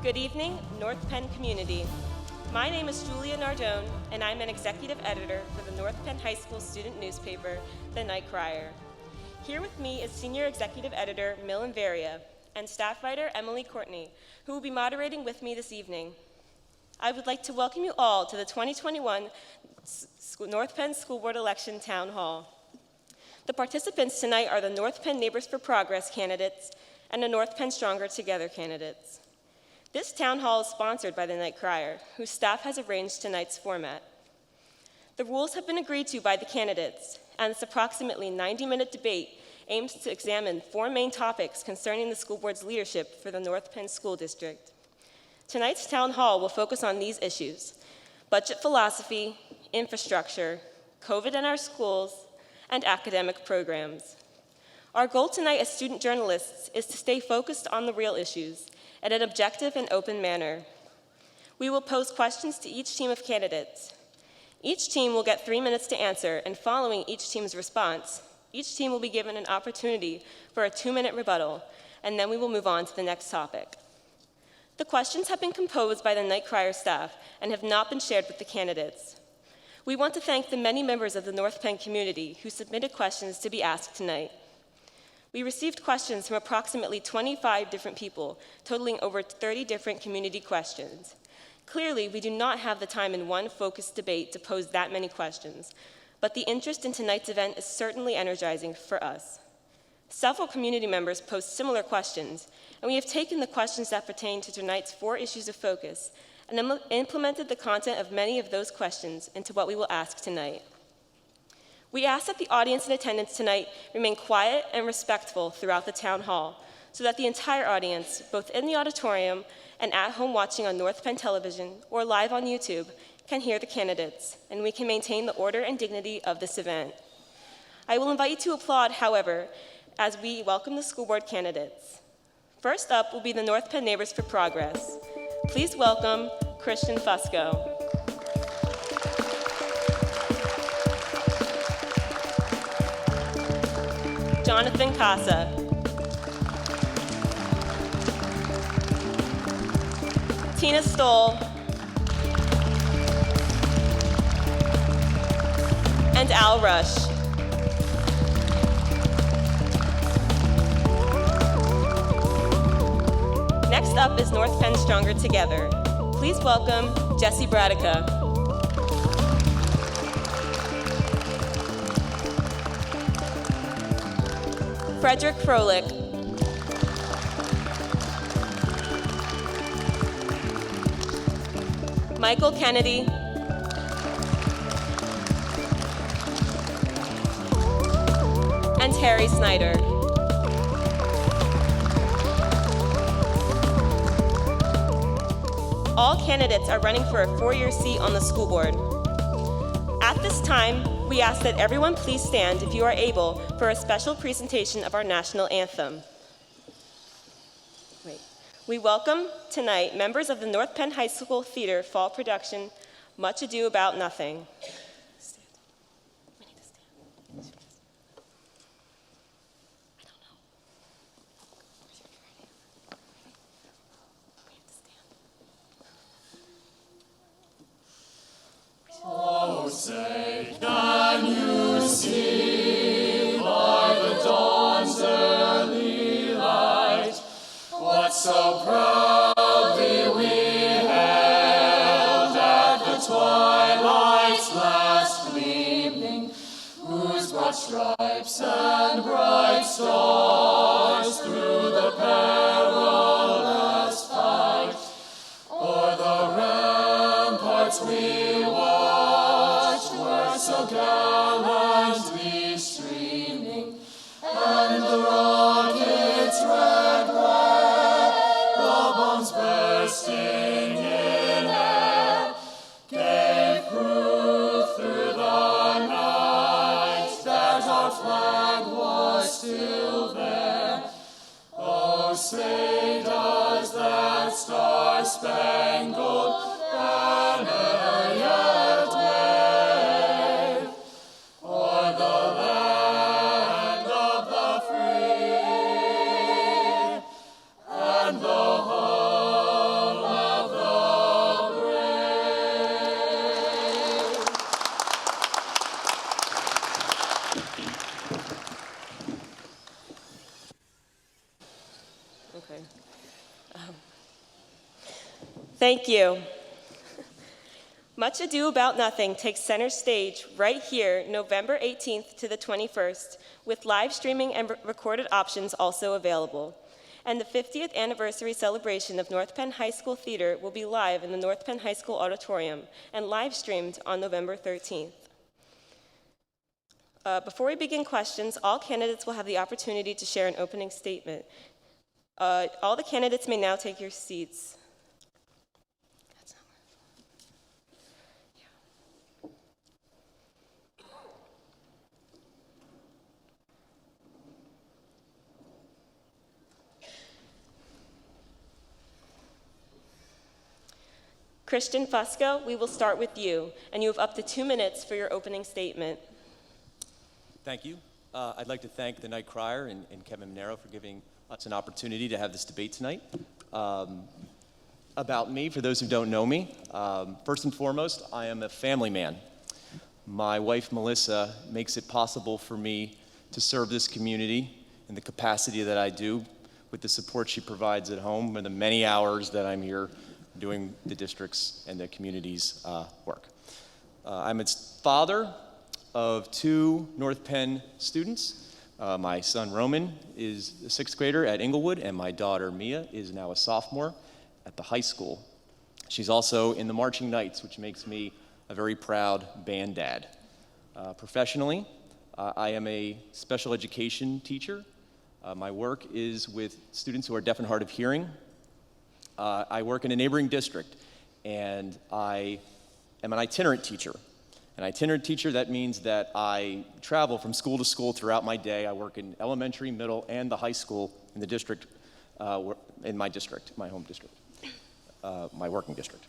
Good evening, North Penn community. My name is Julia Nardone, and I'm an executive editor for the North Penn High School student newspaper, the Knight Crier. Here with me is senior executive editor Milan Varia and staff writer Emily Courtney, who will be moderating with me this evening. I would like to welcome you all to the 2021 North Penn School Board Election Town Hall. The participants tonight are the North Penn Neighbors for Progress candidates and the North Penn Stronger Together candidates. This town hall is sponsored by the Knight Crier, whose staff has arranged tonight's format. The rules have been agreed to by the candidates, and this approximately 90-minute debate aims to examine 4 main topics concerning the school board's leadership for the North Penn School District. Tonight's town hall will focus on these issues: budget philosophy, infrastructure, COVID in our schools, and academic programs. Our goal tonight as student journalists is to stay focused on the real issues in an objective and open manner. We will pose questions to each team of candidates. Each team will get 3 minutes to answer, and following each team's response, each team will be given an opportunity for a 2-minute rebuttal, and then we will move on to the next topic. The questions have been composed by the Knight Crier staff and have not been shared with the candidates. We want to thank the many members of the North Penn community who submitted questions to be asked tonight. We received questions from approximately 25 different people, totaling over 30 different community questions. Clearly, we do not have the time in one focused debate to pose that many questions, but the interest in tonight's event is certainly energizing for us. Several community members posed similar questions, and we have taken the questions that pertain to tonight's 4 issues of focus and implemented the content of many of those questions into what we will ask tonight. We ask that the audience in attendance tonight remain quiet and respectful throughout the town hall so that the entire audience, both in the auditorium and at home watching on North Penn Television or live on YouTube, can hear the candidates, and we can maintain the order and dignity of this event. I will invite you to applaud, however, as we welcome the school board candidates. First up will be the North Penn Neighbors for Progress. Please welcome Christian Fusco. Jonathan Casa. Tina Stoll. And Al Rush. Next up is North Penn Stronger Together. Please welcome Jesse Bradica. Frederick Froelich. Michael Kennedy. And Harry Snyder. All candidates are running for a 4-year seat on the school board. At this time, we ask that everyone please stand if you are able for a special presentation of our national anthem. We welcome tonight members of the North Penn High School Theater fall production, Much Ado About Nothing. Oh, say, can you see by the dawn's early light what so proudly we hailed at the twilight's last gleaming, whose broad stripes and bright stars through the perilous fight o'er the ramparts we watched were so gallantly streaming, and the rocket's red glare, the bombs bursting in air, gave proof through the night that our flag was still there. Oh, say does that star-spangled banner yet wave o'er the land Thank you. Much Ado About Nothing takes center stage right here, November 18th to the 21st, with live streaming and recorded options also available. And the 50th anniversary celebration of North Penn High School Theater will be live in the North Penn High School Auditorium and live streamed on November 13th. Before we begin questions, all candidates will have the opportunity to share an opening statement. All the candidates may now take your seats. Christian Fusco, we will start with you, and you have up to 2 minutes for your opening statement. Thank you. I'd like to thank the Knight Crier and Kevin Monero for giving us an opportunity to have this debate tonight. About me, for those who don't know me, first and foremost, I am a family man. My wife, Melissa, makes it possible for me to serve this community in the capacity that I do, with the support she provides at home and the many hours that I'm here doing the district's and the community's work. I'm its father of 2 North Penn students. My son Roman is a 6th grader at Inglewood, and my daughter Mia is now a sophomore at the high school. She's also in the Marching Knights, which makes me a very proud band dad. Professionally, I am a special education teacher. My work is with students who are deaf and hard of hearing. I work in a neighboring district, and I am an itinerant teacher. An itinerant teacher, that means that I travel from school to school throughout my day. I work in elementary, middle, and the high school in the district, in my district, my home district, my working district.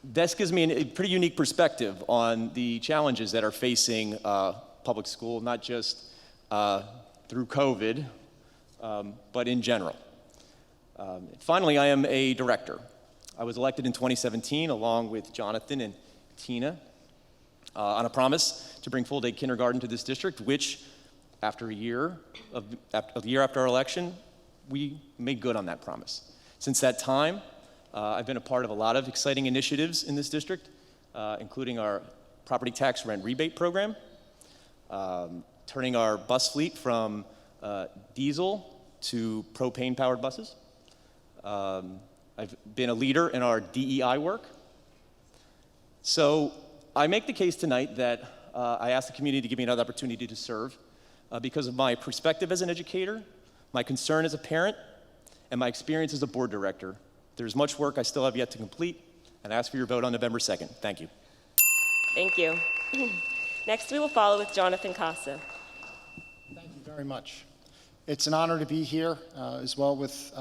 This gives me a pretty unique perspective on the challenges that are facing public school, not just through COVID, but in general. Finally, I am a director. I was elected in 2017 along with Jonathan and Tina on a promise to bring full-day kindergarten to this district, which after a year after our election, we made good on that promise. Since that time, I've been a part of a lot of exciting initiatives in this district, including our property tax rent rebate program, turning our bus fleet from diesel to propane-powered buses. I've been a leader in our DEI work. So I make the case tonight that I ask the community to give me another opportunity to serve because of my perspective as an educator, my concern as a parent, and my experience as a board director. There's much work I still have yet to complete, and I ask for your vote on November 2nd. Thank you. Thank you. Next, we will follow with Jonathan Casa. Thank you very much. It's an honor to be here as well with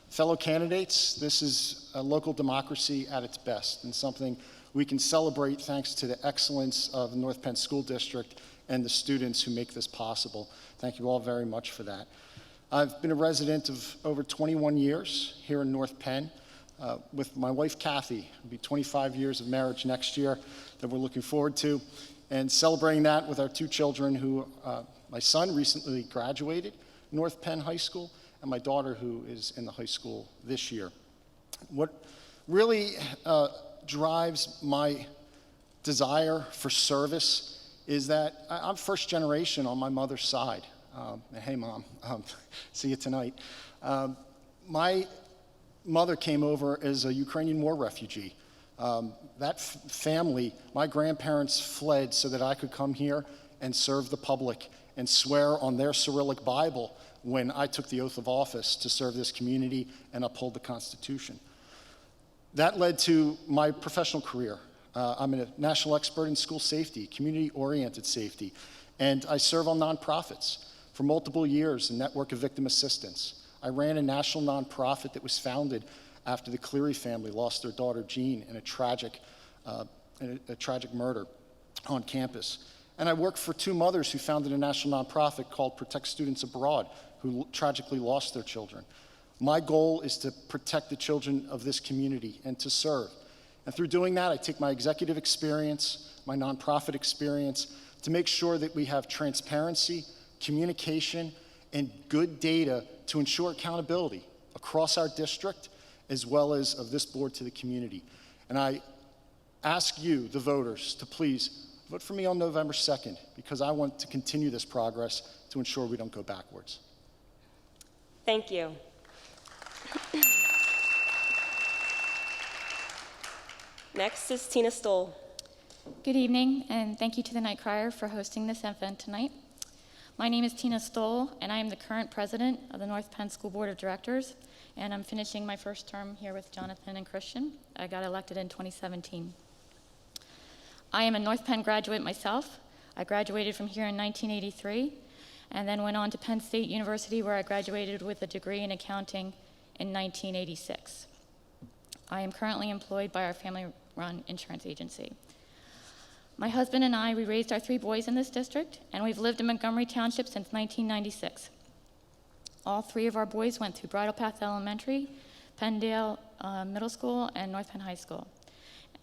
fellow candidates. This is a local democracy at its best, and something we can celebrate thanks to the excellence of the North Penn School District and the students who make this possible. Thank you all very much for that. I've been a resident of over 21 years here in North Penn with my wife, Kathy. It'll be 25 years of marriage next year that we're looking forward to, and celebrating that with our 2 children who, my son recently graduated North Penn High School, and my daughter who is in the high school this year. What really drives my desire for service is that I'm first generation on my mother's side. Hey, Mom, see you tonight. My mother came over as a Ukrainian war refugee. That family, my grandparents fled so that I could come here and serve the public and swear on their Cyrillic Bible when I took the oath of office to serve this community and uphold the Constitution. That led to my professional career. I'm a national expert in school safety, community-oriented safety, and I serve on nonprofits. For multiple years, a network of victim assistance. I ran a national nonprofit that was founded after the Cleary family lost their daughter Jean in a tragic murder on campus. And I worked for 2 mothers who founded a national nonprofit called Protect Students Abroad, who tragically lost their children. My goal is to protect the children of this community and to serve. And through doing that, I take my executive experience, my nonprofit experience, to make sure that we have transparency, communication, and good data to ensure accountability across our district as well as of this board to the community. And I ask you, the voters, to please vote for me on November 2nd, because I want to continue this progress to ensure we don't go backwards. Thank you. Next is Tina Stoll. Good evening, and thank you to the Knight Crier for hosting this event tonight. My name is Tina Stoll, and I am the current president of the North Penn School Board of Directors, and I'm finishing my first term here with Jonathan and Christian. I got elected in 2017. I am a North Penn graduate myself. I graduated from here in 1983, and then went on to Penn State University, where I graduated with a degree in accounting in 1986. I am currently employed by our family-run insurance agency. My husband and I, we raised our 3 boys in this district, and we've lived in Montgomery Township since 1996. All 3 of our boys went through Bridle Path Elementary, Penndale Middle School, and North Penn High School.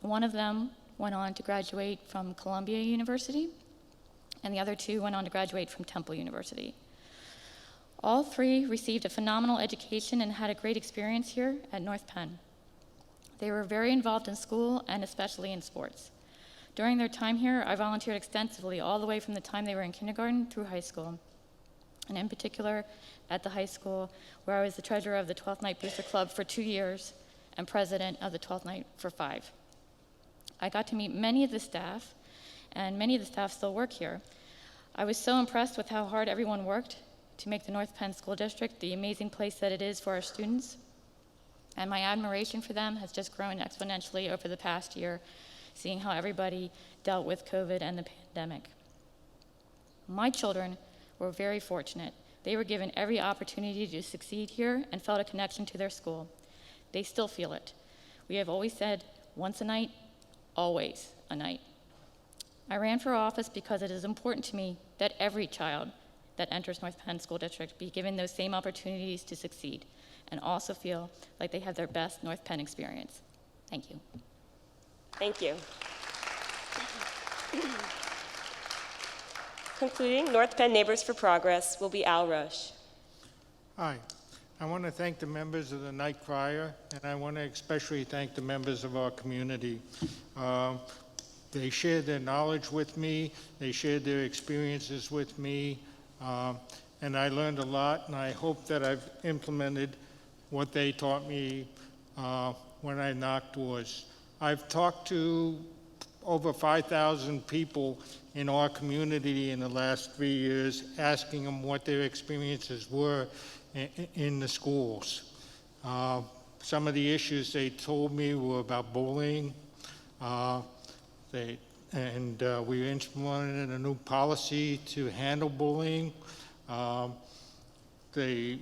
One of them went on to graduate from Columbia University, and the other 2 went on to graduate from Temple University. All 3 received a phenomenal education and had a great experience here at North Penn. They were very involved in school and especially in sports. During their time here, I volunteered extensively all the way from the time they were in kindergarten through high school, and in particular at the high school, where I was the treasurer of the 12th Night Booster Club for 2 years and president of the 12th Night for 5. I got to meet many of the staff, and many of the staff still work here. I was so impressed with how hard everyone worked to make the North Penn School District the amazing place that it is for our students, and my admiration for them has just grown exponentially over the past year, seeing how everybody dealt with COVID and the pandemic. My children were very fortunate. They were given every opportunity to succeed here and felt a connection to their school. They still feel it. We have always said, once a night, always a night. I ran for office because it is important to me that every child that enters North Penn School District be given those same opportunities to succeed and also feel like they have their best North Penn experience. Thank you. Thank you. Concluding North Penn Neighbors for Progress will be Al Rush. Hi. I want to thank the members of the Knight Crier, and I want to especially thank the members of our community. They shared their knowledge with me, they shared their experiences with me, and I learned a lot, and I hope that I've implemented what they taught me when I knocked doors. I've talked to over 5,000 people in our community in the last 3 years, asking them what their experiences were in the schools. Some of the issues they told me were about bullying. We implemented a new policy to handle bullying. They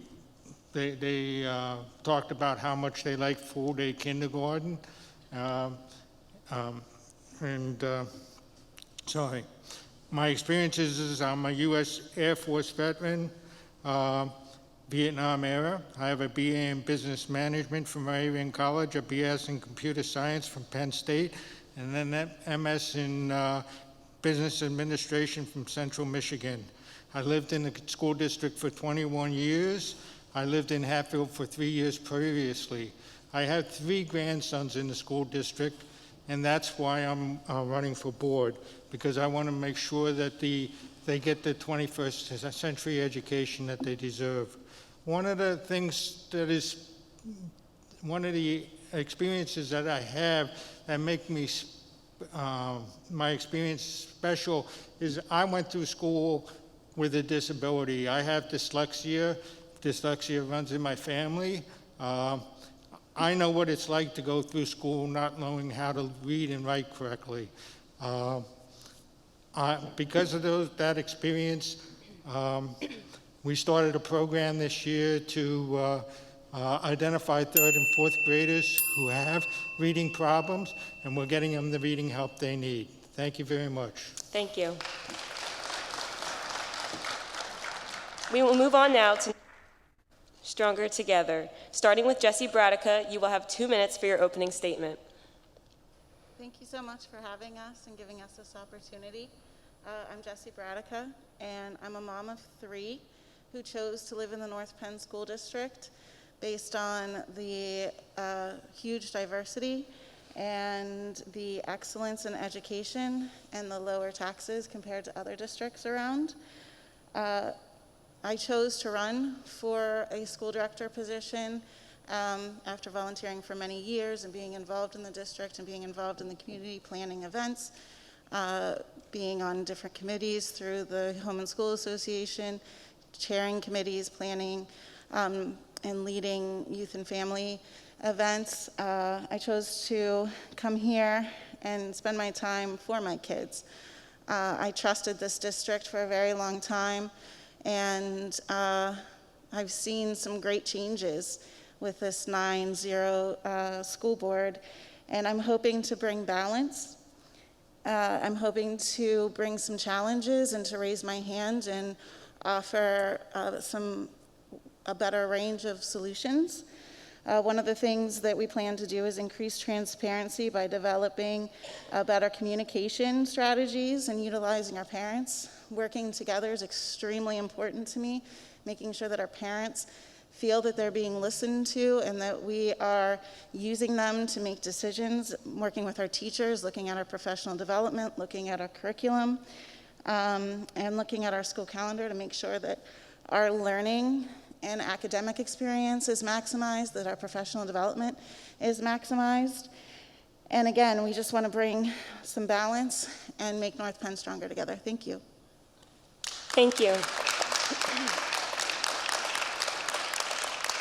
talked about how much they like full-day kindergarten. My experiences is I'm a U.S. Air Force veteran, Vietnam era. I have a BA in Business Management from Marian College, a BS in Computer Science from Penn State, and then an MS in Business Administration from Central Michigan. I lived in the school district for 21 years. I lived in Hatfield for 3 years previously. I have 3 grandsons in the school district, and that's why I'm running for board, because I want to make sure that they get the 21st century education that they deserve. One of the experiences that I have that make me, my experience special is I went through school with a disability. I have dyslexia. Dyslexia runs in my family. I know what it's like to go through school not knowing how to read and write correctly. Because of that experience, we started a program this year to identify 3rd and 4th graders who have reading problems, and we're getting them the reading help they need. Thank you very much. Thank you. We will move on now to Stronger Together. Starting with Jessie Bradica, you will have 2 minutes for your opening statement. Thank you so much for having us and giving us this opportunity. I'm Jessie Bradica, and I'm a mom of 3 who chose to live in the North Penn School District. based on the huge diversity and the excellence in education and the lower taxes compared to other districts around. I chose to run for a school director position after volunteering for many years and being involved in the district and being involved in the community planning events, being on different committees through the Home and School Association, chairing committees, planning, and leading youth and family events. I chose to come here and spend my time for my kids. I trusted this district for a very long time, and I've seen some great changes with this 9-0 school board, and I'm hoping to bring balance. I'm hoping to bring some challenges and to raise my hand and offer a better range of solutions. One of the things that we plan to do is increase transparency by developing better communication strategies and utilizing our parents. Working together is extremely important to me, making sure that our parents feel that they're being listened to and that we are using them to make decisions, working with our teachers, looking at our professional development, looking at our curriculum, and looking at our school calendar to make sure that our learning and academic experience is maximized, that our professional development is maximized. And again, we just want to bring some balance and make North Penn stronger together. Thank you. Thank you.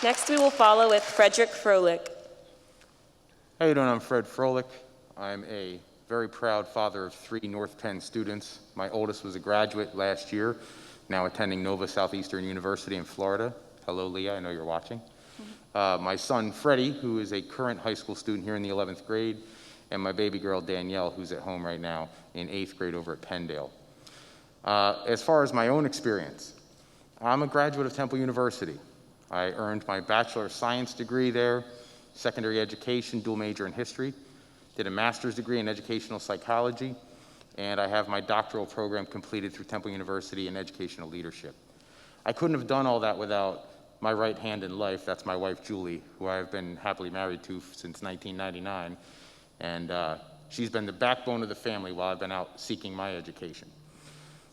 Next, we will follow with Frederick Froelich. How you doing? I'm Fred Froelich. I'm a very proud father of 3 North Penn students. My oldest was a graduate last year, now attending Nova Southeastern University in Florida. Hello, Leah, I know you're watching. My son, Freddie, who is a current high school student here in the 11th grade, and my baby girl, Danielle, who's at home right now in 8th grade over at Penndale. As far as my own experience, I'm a graduate of Temple University. I earned my Bachelor of Science degree there, secondary education, dual major in history, did a master's degree in educational psychology, and I have my doctoral program completed through Temple University in educational leadership. I couldn't have done all that without my right hand in life. That's my wife, Julie, who I've been happily married to since 1999, and she's been the backbone of the family while I've been out seeking my education.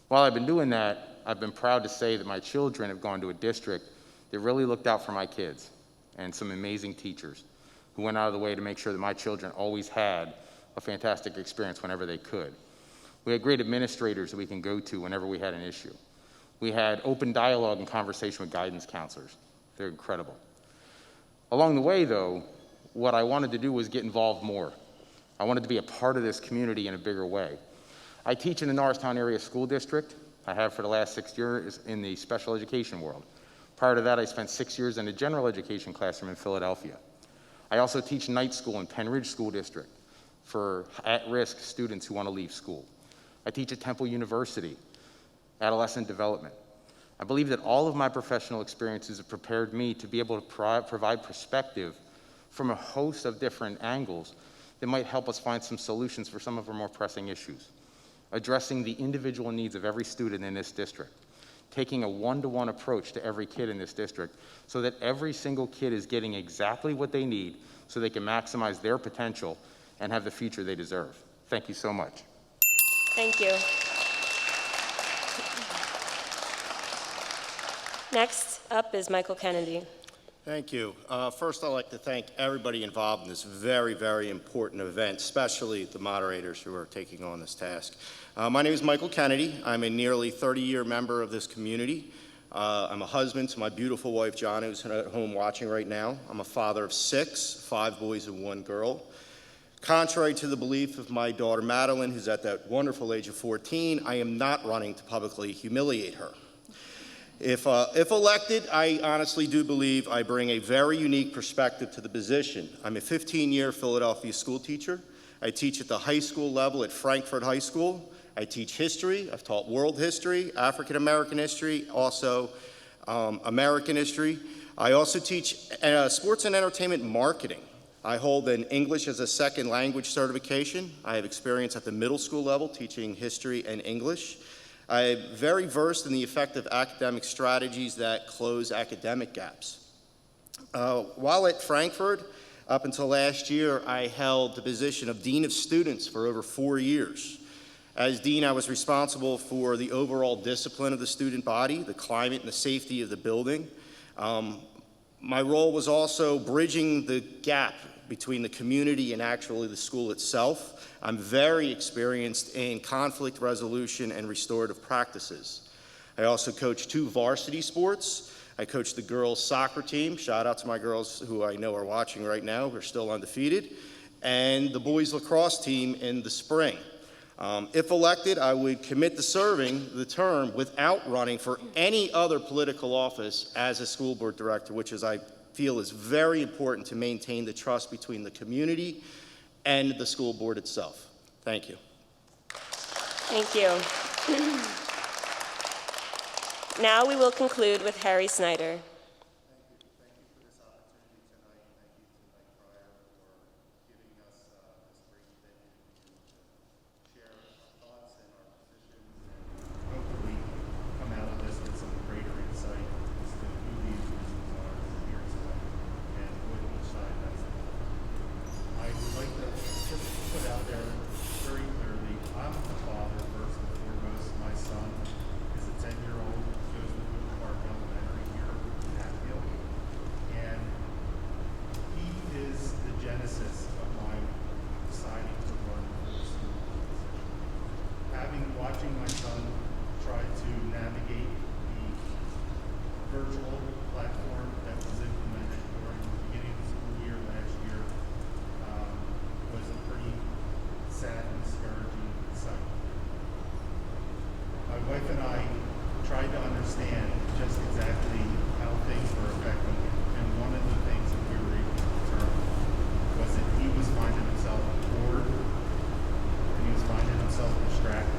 While I've been doing that, I've been proud to say that my children have gone to a district that really looked out for my kids, and some amazing teachers who went out of the way to make sure that my children always had a fantastic experience whenever they could. We had great administrators that we can go to whenever we had an issue. We had open dialogue and conversation with guidance counselors. They're incredible. Along the way, though, what I wanted to do was get involved more. I wanted to be a part of this community in a bigger way. I teach in the Norristown Area School District. I have for the last 6 years in the special education world. Prior to that, I spent 6 years in a general education classroom in Philadelphia. I also teach night school in Penn Ridge School District for at-risk students who want to leave school. I teach at Temple University, adolescent development. I believe that all of my professional experiences have prepared me to be able to provide perspective from a host of different angles that might help us find some solutions for some of our more pressing issues. Addressing the individual needs of every student in this district. Taking a one-to-one approach to every kid in this district so that every single kid is getting exactly what they need so they can maximize their potential and have the future they deserve. Thank you so much. Thank you. Next up is Michael Kennedy. Thank you. First, I'd like to thank everybody involved in this very, very important event, especially the moderators who are taking on this task. My name is Michael Kennedy. I'm a nearly 30-year member of this community. I'm a husband to my beautiful wife, John, who's at home watching right now. I'm a father of 6, 5 boys and 1 girl. Contrary to the belief of my daughter, Madeline, who's at that wonderful age of 14, I am not running to publicly humiliate her. If elected, I honestly do believe I bring a very unique perspective to the position. I'm a 15-year Philadelphia school teacher. I teach at the high school level at Frankfurt High School. I teach history. I've taught world history, African American history, also American history. I also teach sports and entertainment marketing. I hold an English as a second language certification. I have experience at the middle school level teaching history and English. I'm very versed in the effective academic strategies that close academic gaps. While at Frankfurt, up until last year, I held the position of Dean of Students for over 4 years. As Dean, I was responsible for the overall discipline of the student body, the climate and the safety of the building. My role was also bridging the gap between the community and actually the school itself. I'm very experienced in conflict resolution and restorative practices. I also coach 2 varsity sports. I coach the girls' soccer team. Shout out to my girls who I know are watching right now, who are still undefeated, and the boys' lacrosse team in the spring. If elected, I would commit to serving the term without running for any other political office as a school board director, which is, I feel, is very important to maintain the trust between the community and the school board itself. Thank you. Thank you. Now we will conclude with Harry Snyder. Watching my son try to navigate the virtual platform that was implemented during the beginning of the school year last year was a pretty sad and discouraging sight. My wife and I tried to understand just exactly how things were affecting him, and one of the things that we were able to determine was that he was finding himself bored and he was finding himself distracted.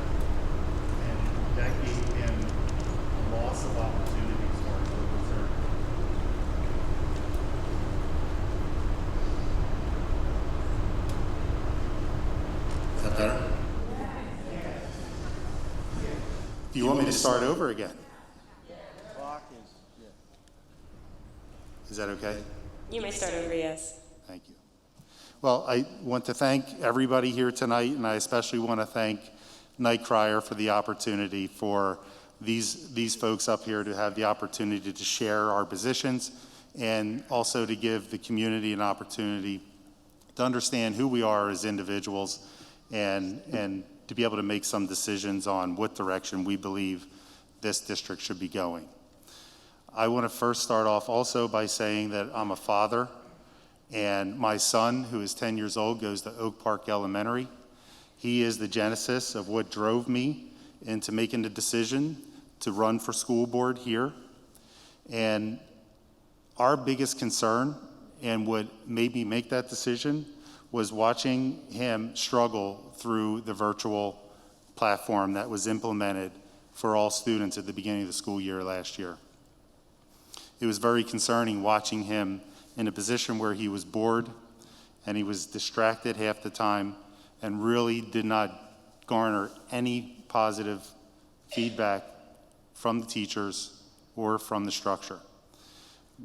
That gave him a loss of opportunity as far as we're concerned. Is that better? Do you want me to start over again? Is that okay? You may start over, yes. Thank you. Well, I want to thank everybody here tonight, and I especially want to thank Knight Crier for the opportunity for these folks up here to have the opportunity to share our positions and also to give the community an opportunity to understand who we are as individuals and to be able to make some decisions on what direction we believe this district should be going. I want to first start off also by saying that I'm a father, and my son, who is 10 years old, goes to Oak Park Elementary. He is the genesis of what drove me into making the decision to run for school board here. And our biggest concern, and what made me make that decision, was watching him struggle through the virtual platform that was implemented for all students at the beginning of the school year last year. It was very concerning watching him in a position where he was bored and he was distracted half the time and really did not garner any positive feedback from the teachers or from the structure.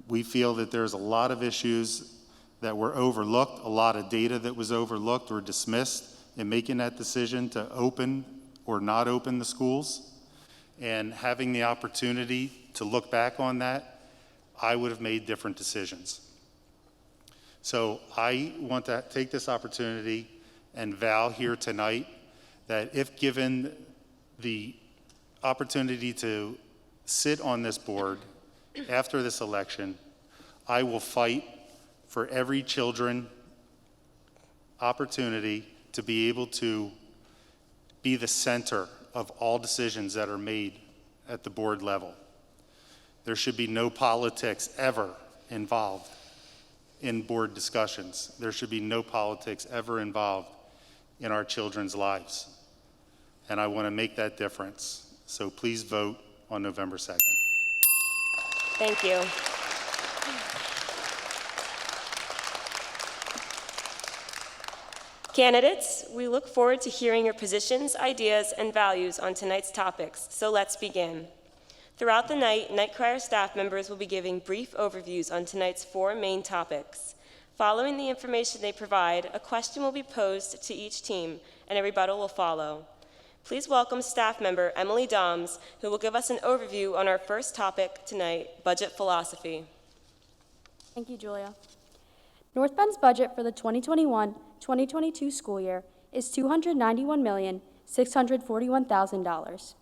We feel that there's a lot of issues that were overlooked, a lot of data that was overlooked or dismissed in making that decision to open or not open the schools. And having the opportunity to look back on that, I would have made different decisions. So I want to take this opportunity and vow here tonight that if given the opportunity to sit on this board after this election, I will fight for every children opportunity to be able to be the center of all decisions that are made at the board level. There should be no politics ever involved in board discussions. There should be no politics ever involved in our children's lives. And I want to make that difference. So please vote on November 2nd. Thank you. Candidates, we look forward to hearing your positions, ideas, and values on tonight's topics, so let's begin. Throughout the night, Knight Crier staff members will be giving brief overviews on tonight's 4 main topics. Following the information they provide, a question will be posed to each team, and a rebuttal will follow. Please welcome staff member Emily Doms, who will give us an overview on our first topic tonight, budget philosophy. Thank you, Julia. North Penn's budget for the 2021-2022 school year is $291,641,000.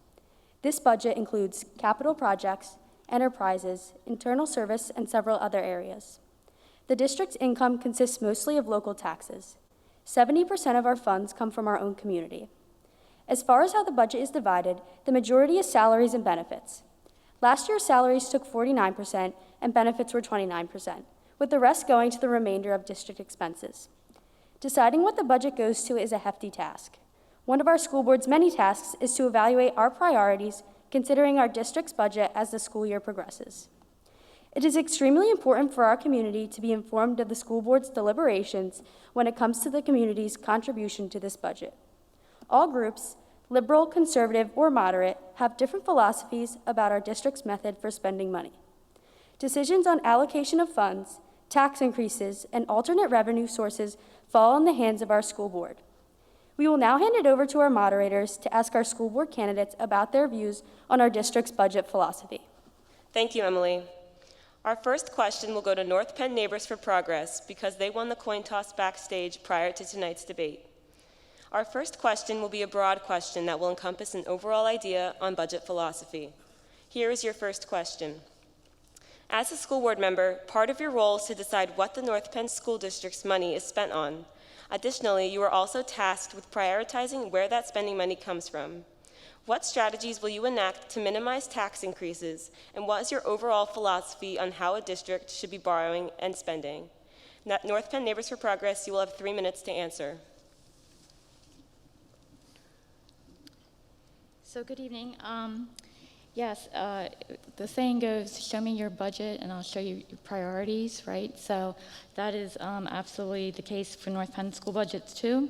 This budget includes capital projects, enterprises, internal service, and several other areas. The district's income consists mostly of local taxes. 70% of our funds come from our own community. As far as how the budget is divided, the majority is salaries and benefits. Last year, salaries took 49% and benefits were 29%, with the rest going to the remainder of district expenses. Deciding what the budget goes to is a hefty task. One of our school board's many tasks is to evaluate our priorities, considering our district's budget as the school year progresses. It is extremely important for our community to be informed of the school board's deliberations when it comes to the community's contribution to this budget. All groups, liberal, conservative, or moderate, have different philosophies about our district's method for spending money. Decisions on allocation of funds, tax increases, and alternate revenue sources fall in the hands of our school board. We will now hand it over to our moderators to ask our school board candidates about their views on our district's budget philosophy. Thank you, Emily. Our first question will go to North Penn Neighbors for Progress because they won the coin toss backstage prior to tonight's debate. Our first question will be a broad question that will encompass an overall idea on budget philosophy. Here is your first question. As a school board member, part of your role is to decide what the North Penn School District's money is spent on. Additionally, you are also tasked with prioritizing where that spending money comes from. What strategies will you enact to minimize tax increases, and what is your overall philosophy on how a district should be borrowing and spending? North Penn Neighbors for Progress, you will have 3 minutes to answer. So good evening. Yes, the saying goes, show me your budget and I'll show you your priorities, right? So that is absolutely the case for North Penn school budgets too.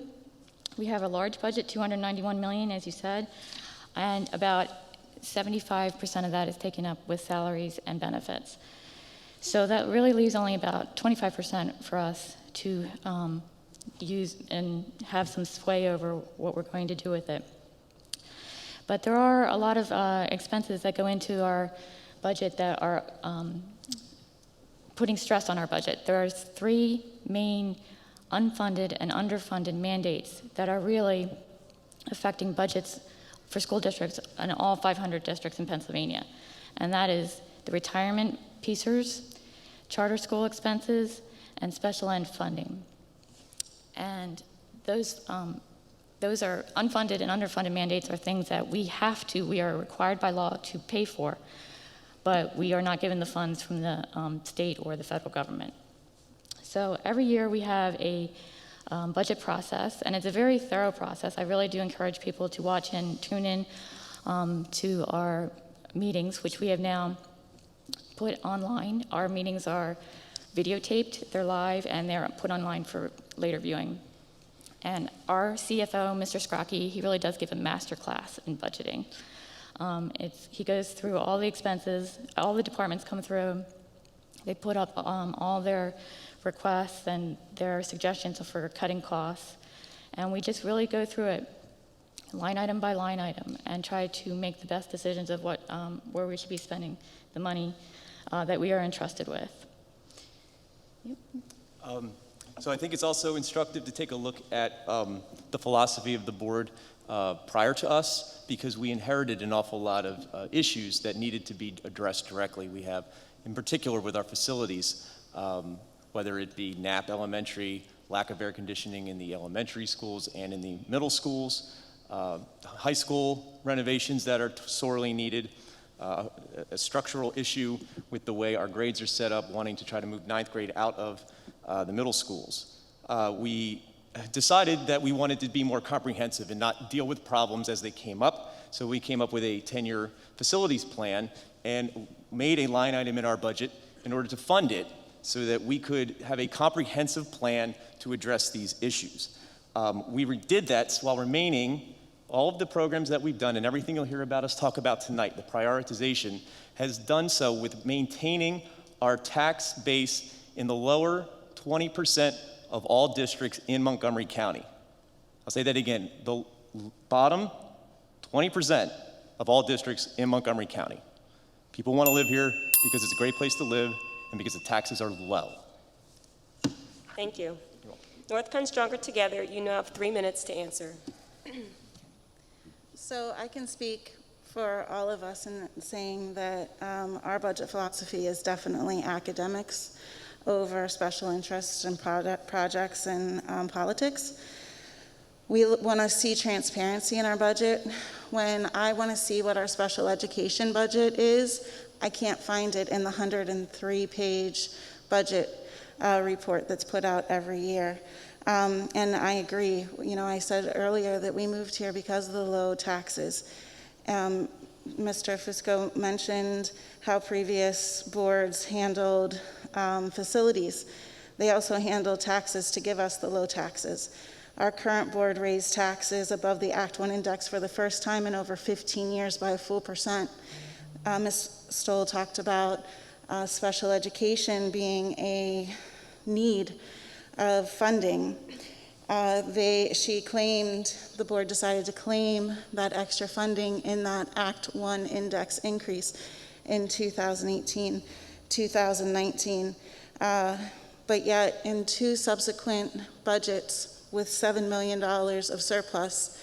We have a large budget, $291 million, as you said, and about 75% of that is taken up with salaries and benefits. So that really leaves only about 25% for us to use and have some sway over what we're going to do with it. But there are a lot of expenses that go into our budget that are putting stress on our budget. There are 3 main unfunded and underfunded mandates that are really affecting budgets for school districts in all 500 districts in Pennsylvania. And that is the retirement piecers, charter school expenses, and special ed funding. And those are unfunded and underfunded mandates are things that we are required by law to pay for, but we are not given the funds from the state or the federal government. So every year we have a budget process, and it's a very thorough process. I really do encourage people to watch and tune in to our meetings, which we have now put online. Our meetings are videotaped, they're live, and they're put online for later viewing. And our CFO, Mr. Scrocky, he really does give a master class in budgeting. He goes through all the expenses, all the departments come through, they put up all their requests and their suggestions for cutting costs, and we just really go through it line item by line item and try to make the best decisions of what where we should be spending the money that we are entrusted with. Yep. So I think it's also instructive to take a look at the philosophy of the board prior to us, because we inherited an awful lot of issues that needed to be addressed directly. We have, in particular with our facilities, whether it be Knapp Elementary, lack of air conditioning in the elementary schools and in the middle schools, high school renovations that are sorely needed, a structural issue with the way our grades are set up, wanting to try to move 9th grade out of the middle schools. We decided that we wanted to be more comprehensive and not deal with problems as they came up, so we came up with a 10-year facilities plan and made a line item in our budget in order to fund it so that we could have a comprehensive plan to address these issues. We did that while remaining all of the programs that we've done and everything you'll hear about us talk about tonight, the prioritization, has done so with maintaining our tax base in the lower 20% of all districts in Montgomery County. I'll say that again, the bottom 20% of all districts in Montgomery County. People want to live here because it's a great place to live and because the taxes are low. Thank you. North Penn Stronger Together, you now have 3 minutes to answer. So I can speak for all of us in saying that our budget philosophy is definitely academics over special interests and projects and politics. We want to see transparency in our budget. When I want to see what our special education budget is, I can't find it in the 103-page budget report that's put out every year. And I agree. You know, I said earlier that we moved here because of the low taxes. Mr. Fusco mentioned how previous boards handled facilities. They also handled taxes to give us the low taxes. Our current board raised taxes above the Act 1 index for the first time in over 15 years by a full %. Ms. Stoll talked about special education being a need of funding. The board decided to claim that extra funding in that Act 1 index increase in 2018, 2019. But yet in 2 subsequent budgets with $7 million of surplus,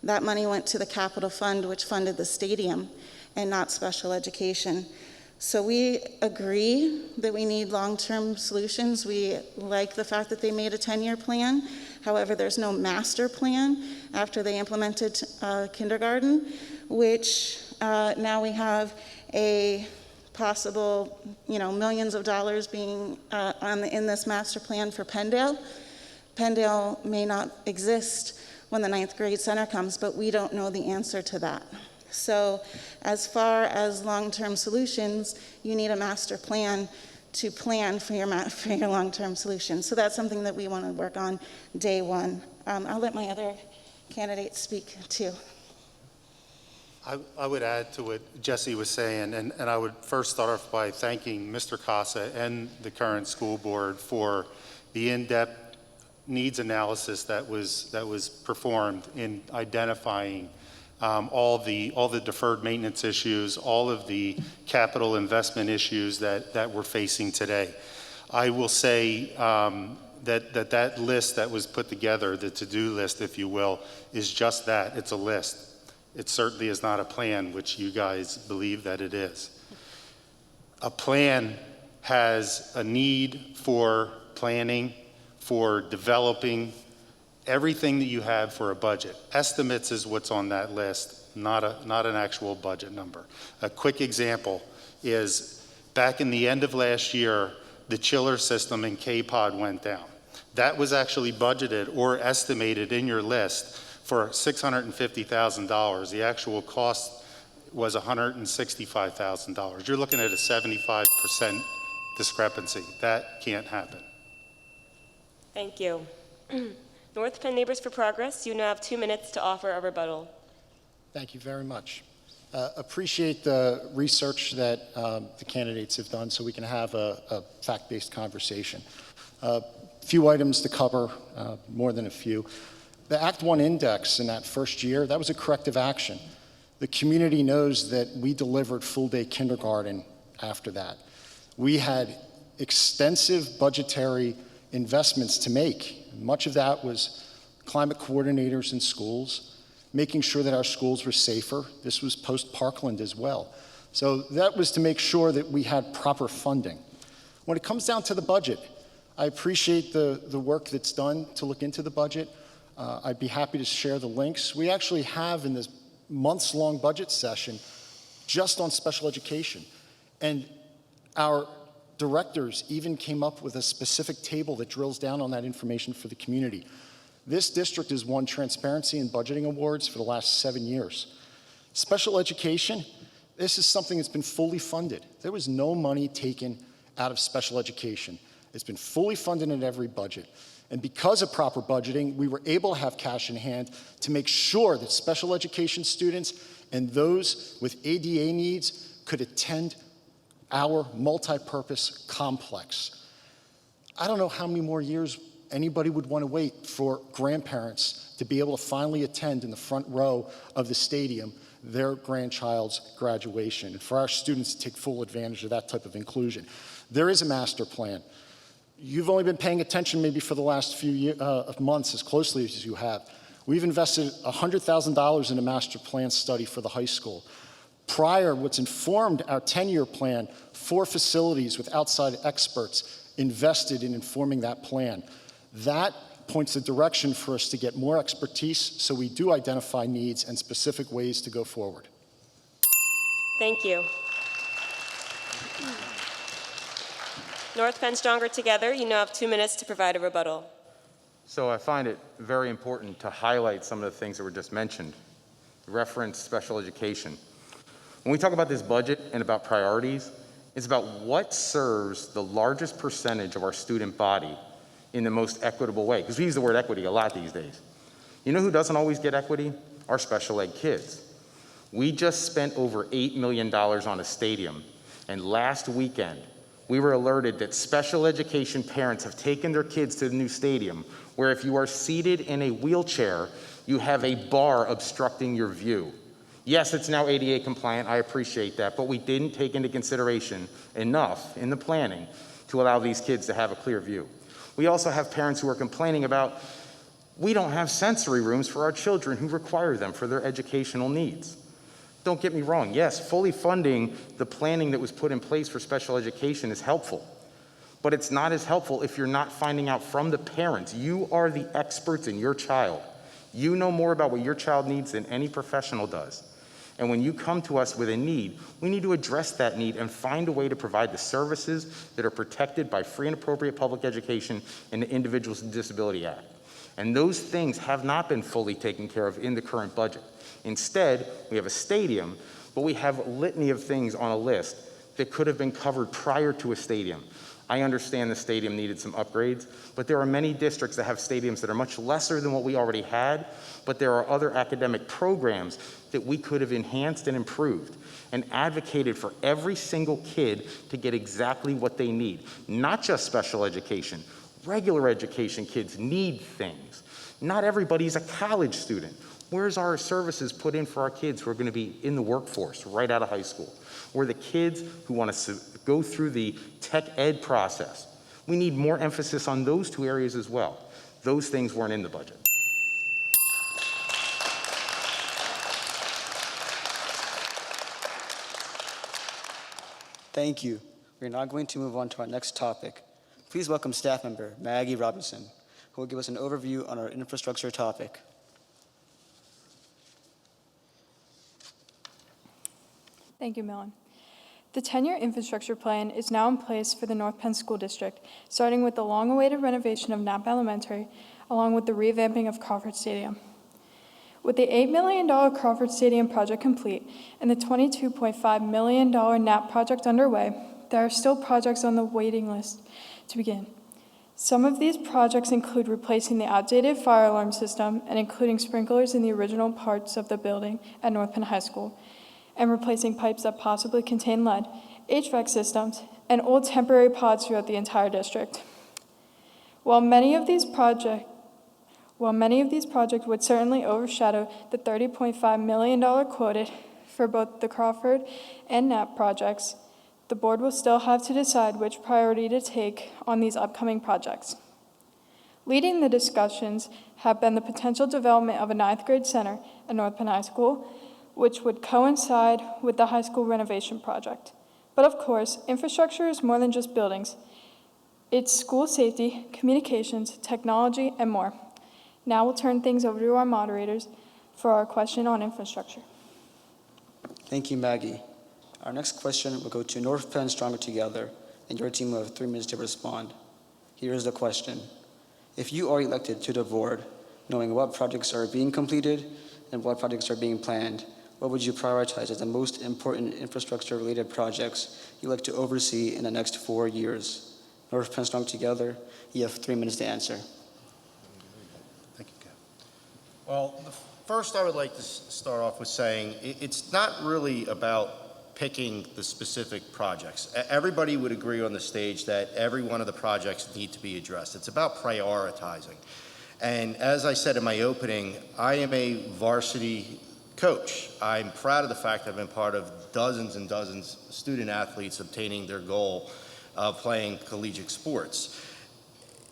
that money went to the capital fund, which funded the stadium and not special education. So we agree that we need long-term solutions. We like the fact that they made a 10-year plan. However, there's no master plan after they implemented kindergarten, which now we have a possible, millions of dollars being in this master plan for Penndale. Penndale may not exist when the 9th grade center comes, but we don't know the answer to that. So as far as long-term solutions, you need a master plan to plan for your long-term solutions. So that's something that we want to work on day one. I'll let my other candidates speak too. I would add to what Jesse was saying, and I would first start off by thanking Mr. Casa and the current school board for the in-depth needs analysis that was performed in identifying all the deferred maintenance issues, all of the capital investment issues that we're facing today. I will say that list that was put together, the to-do list, if you will, is just that. It's a list. It certainly is not a plan, which you guys believe that it is. A plan has a need for planning, for developing everything that you have for a budget. Estimates is what's on that list, not an actual budget number. A quick example is back in the end of last year, the chiller system in K-Pod went down. That was actually budgeted or estimated in your list for $650,000. The actual cost was $165,000. You're looking at a 75% discrepancy. That can't happen. Thank you. North Penn Neighbors for Progress, you now have 2 minutes to offer a rebuttal. Thank you very much. Appreciate the research that the candidates have done so we can have a fact-based conversation. A few items to cover, more than a few. The Act 1 index in that first year, that was a corrective action. The community knows that we delivered full-day kindergarten after that. We had extensive budgetary investments to make. Much of that was climate coordinators in schools, making sure that our schools were safer. This was post-Parkland as well. So that was to make sure that we had proper funding. When it comes down to the budget, I appreciate the work that's done to look into the budget. I'd be happy to share the links. We actually have in this months-long budget session just on special education. And our directors even came up with a specific table that drills down on that information for the community. This district has won transparency and budgeting awards for the last 7 years. Special education, this is something that's been fully funded. There was no money taken out of special education. It's been fully funded in every budget. And because of proper budgeting, we were able to have cash in hand to make sure that special education students and those with ADA needs could attend our multi-purpose complex. I don't know how many more years anybody would want to wait for grandparents to be able to finally attend in the front row of the stadium their grandchild's graduation, and for our students to take full advantage of that type of inclusion. There is a master plan. You've only been paying attention maybe for the last few months as closely as you have. We've invested $100,000 in a master plan study for the high school. Prior, what's informed our 10-year plan, 4 facilities with outside experts invested in informing that plan. That points the direction for us to get more expertise so we do identify needs and specific ways to go forward. Thank you. North Penn Stronger Together, you now have 2 minutes to provide a rebuttal. So I find it very important to highlight some of the things that were just mentioned. Reference special education. When we talk about this budget and about priorities, it's about what serves the largest percentage of our student body in the most equitable way. Because we use the word equity a lot these days. You know who doesn't always get equity? Our special ed kids. We just spent over $8 million on a stadium. And last weekend, we were alerted that special education parents have taken their kids to the new stadium, where if you are seated in a wheelchair, you have a bar obstructing your view. Yes, it's now ADA compliant, I appreciate that, but we didn't take into consideration enough in the planning to allow these kids to have a clear view. We also have parents who are complaining about, we don't have sensory rooms for our children who require them for their educational needs. Don't get me wrong, yes, fully funding the planning that was put in place for special education is helpful, but it's not as helpful if you're not finding out from the parents. You are the experts in your child. You know more about what your child needs than any professional does. And when you come to us with a need, we need to address that need and find a way to provide the services that are protected by free and appropriate public education and the Individuals with Disability Act. And those things have not been fully taken care of in the current budget. Instead, we have a stadium, but we have a litany of things on a list that could have been covered prior to a stadium. I understand the stadium needed some upgrades, but there are many districts that have stadiums that are much lesser than what we already had, but there are other academic programs that we could have enhanced and improved and advocated for every single kid to get exactly what they need. Not just special education. Regular education kids need things. Not everybody's a college student. Where's our services put in for our kids who are going to be in the workforce right out of high school? Or the kids who want to go through the tech ed process? We need more emphasis on those 2 areas as well. Those things weren't in the budget. Thank you. We're now going to move on to our next topic. Please welcome staff member Maggie Robinson, who will give us an overview on our infrastructure topic. Thank you, Millen. The 10-year infrastructure plan is now in place for the North Penn School District, starting with the long-awaited renovation of Knapp Elementary, along with the revamping of Crawford Stadium. With the $8 million Crawford Stadium project complete and the $22.5 million Knapp project underway, there are still projects on the waiting list to begin. Some of these projects include replacing the outdated fire alarm system and including sprinklers in the original parts of the building at North Penn High School, and replacing pipes that possibly contain lead, HVAC systems, and old temporary pods throughout the entire district. While many of these projects would certainly overshadow the $30.5 million quoted for both the Crawford and Knapp projects, the board will still have to decide which priority to take on these upcoming projects. Leading the discussions have been the potential development of a 9th grade center at North Penn High School, which would coincide with the high school renovation project. But of course, infrastructure is more than just buildings. It's school safety, communications, technology, and more. Now we'll turn things over to our moderators for our question on infrastructure. Thank you, Maggie. Our next question will go to North Penn Stronger Together, and your team will have 3 minutes to respond. Here is the question. If you are elected to the board, knowing what projects are being completed and what projects are being planned, what would you prioritize as the most important infrastructure-related projects you'd like to oversee in the next 4 years? North Penn Stronger Together, you have 3 minutes to answer. Well, first I would like to start off with saying it's not really about picking the specific projects. Everybody would agree on the stage that every one of the projects need to be addressed. It's about prioritizing. And as I said in my opening, I am a varsity coach. I'm proud of the fact I've been part of dozens and dozens of student athletes obtaining their goal of playing collegiate sports.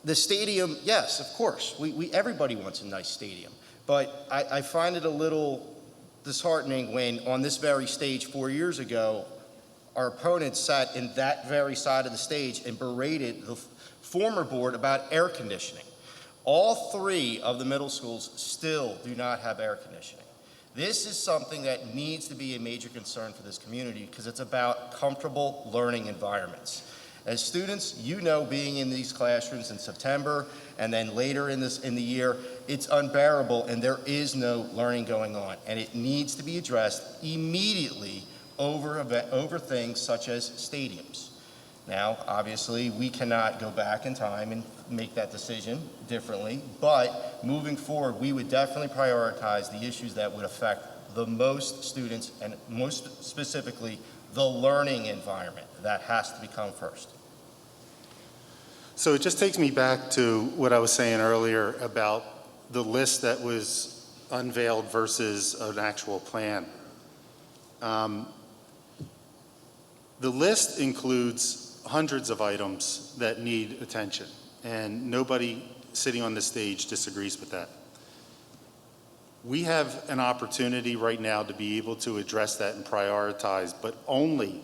The stadium, yes, of course, everybody wants a nice stadium. But I find it a little disheartening when on this very stage 4 years ago, our opponents sat in that very side of the stage and berated the former board about air conditioning. All 3 of the middle schools still do not have air conditioning. This is something that needs to be a major concern for this community because it's about comfortable learning environments. As students, you know, being in these classrooms in September and then later in the year, it's unbearable and there is no learning going on. And it needs to be addressed immediately over things such as stadiums. Now, obviously, we cannot go back in time and make that decision differently, but moving forward, we would definitely prioritize the issues that would affect the most students and most specifically, the learning environment. That has to become first. So it just takes me back to what I was saying earlier about the list that was unveiled versus an actual plan. The list includes hundreds of items that need attention, and nobody sitting on the stage disagrees with that. We have an opportunity right now to be able to address that and prioritize, but only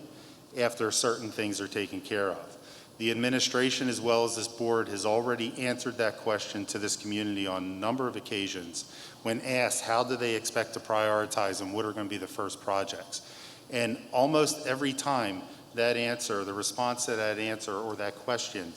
after certain things are taken care of. The administration, as well as this board, has already answered that question to this community on a number of occasions when asked how do they expect to prioritize and what are going to be the first projects. And almost every time that answer, the response to that answer or that question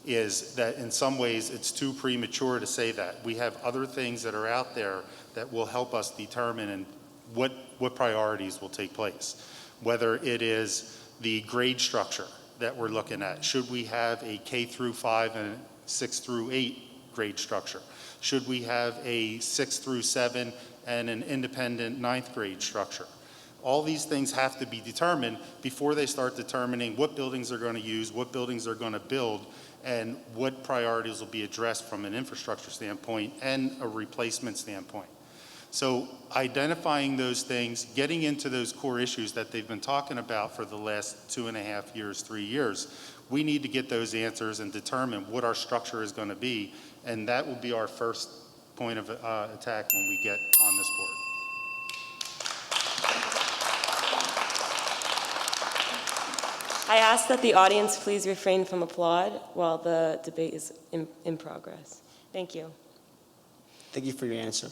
is that in some ways it's too premature to say that. We have other things that are out there that will help us determine what priorities will take place. Whether it is the grade structure that we're looking at. Should we have a K through 5 and 6 through 8 grade structure? Should we have a 6 through 7 and an independent 9th grade structure? All these things have to be determined before they start determining what buildings they're going to use, what buildings they're going to build, and what priorities will be addressed from an infrastructure standpoint and a replacement standpoint. So identifying those things, getting into those core issues that they've been talking about for the last 2.5 years, 3 years, we need to get those answers and determine what our structure is going to be, and that will be our first point of attack when we get on this board. I ask that the audience please refrain from applaud while the debate is in progress. Thank you. Thank you for your answer.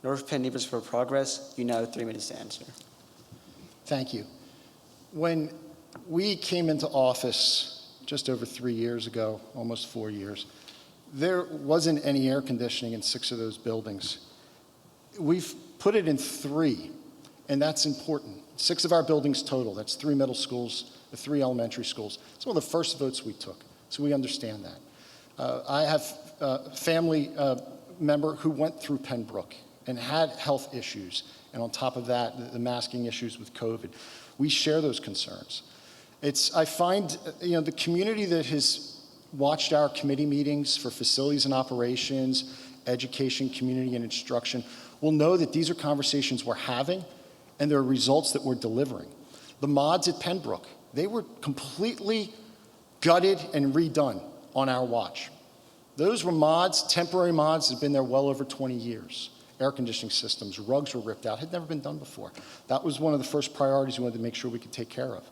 North Penn Neighbors for Progress, you now have 3 minutes to answer. Thank you. When we came into office just over 3 years ago, almost 4 years, there wasn't any air conditioning in 6 of those buildings. We've put it in 3, and that's important. 6 of our buildings total, that's 3 middle schools, 3 elementary schools. It's one of the first votes we took, so we understand that. I have a family member who went through Pembroke and had health issues, and on top of that, the masking issues with COVID. We share those concerns. I find, the community that has watched our committee meetings for facilities and operations, education, community, and instruction will know that these are conversations we're having, and there are results that we're delivering. The mods at Pembroke, they were completely gutted and redone on our watch. Those were mods, temporary mods that have been there well over 20 years. Air conditioning systems, rugs were ripped out, had never been done before. That was one of the first priorities we wanted to make sure we could take care of.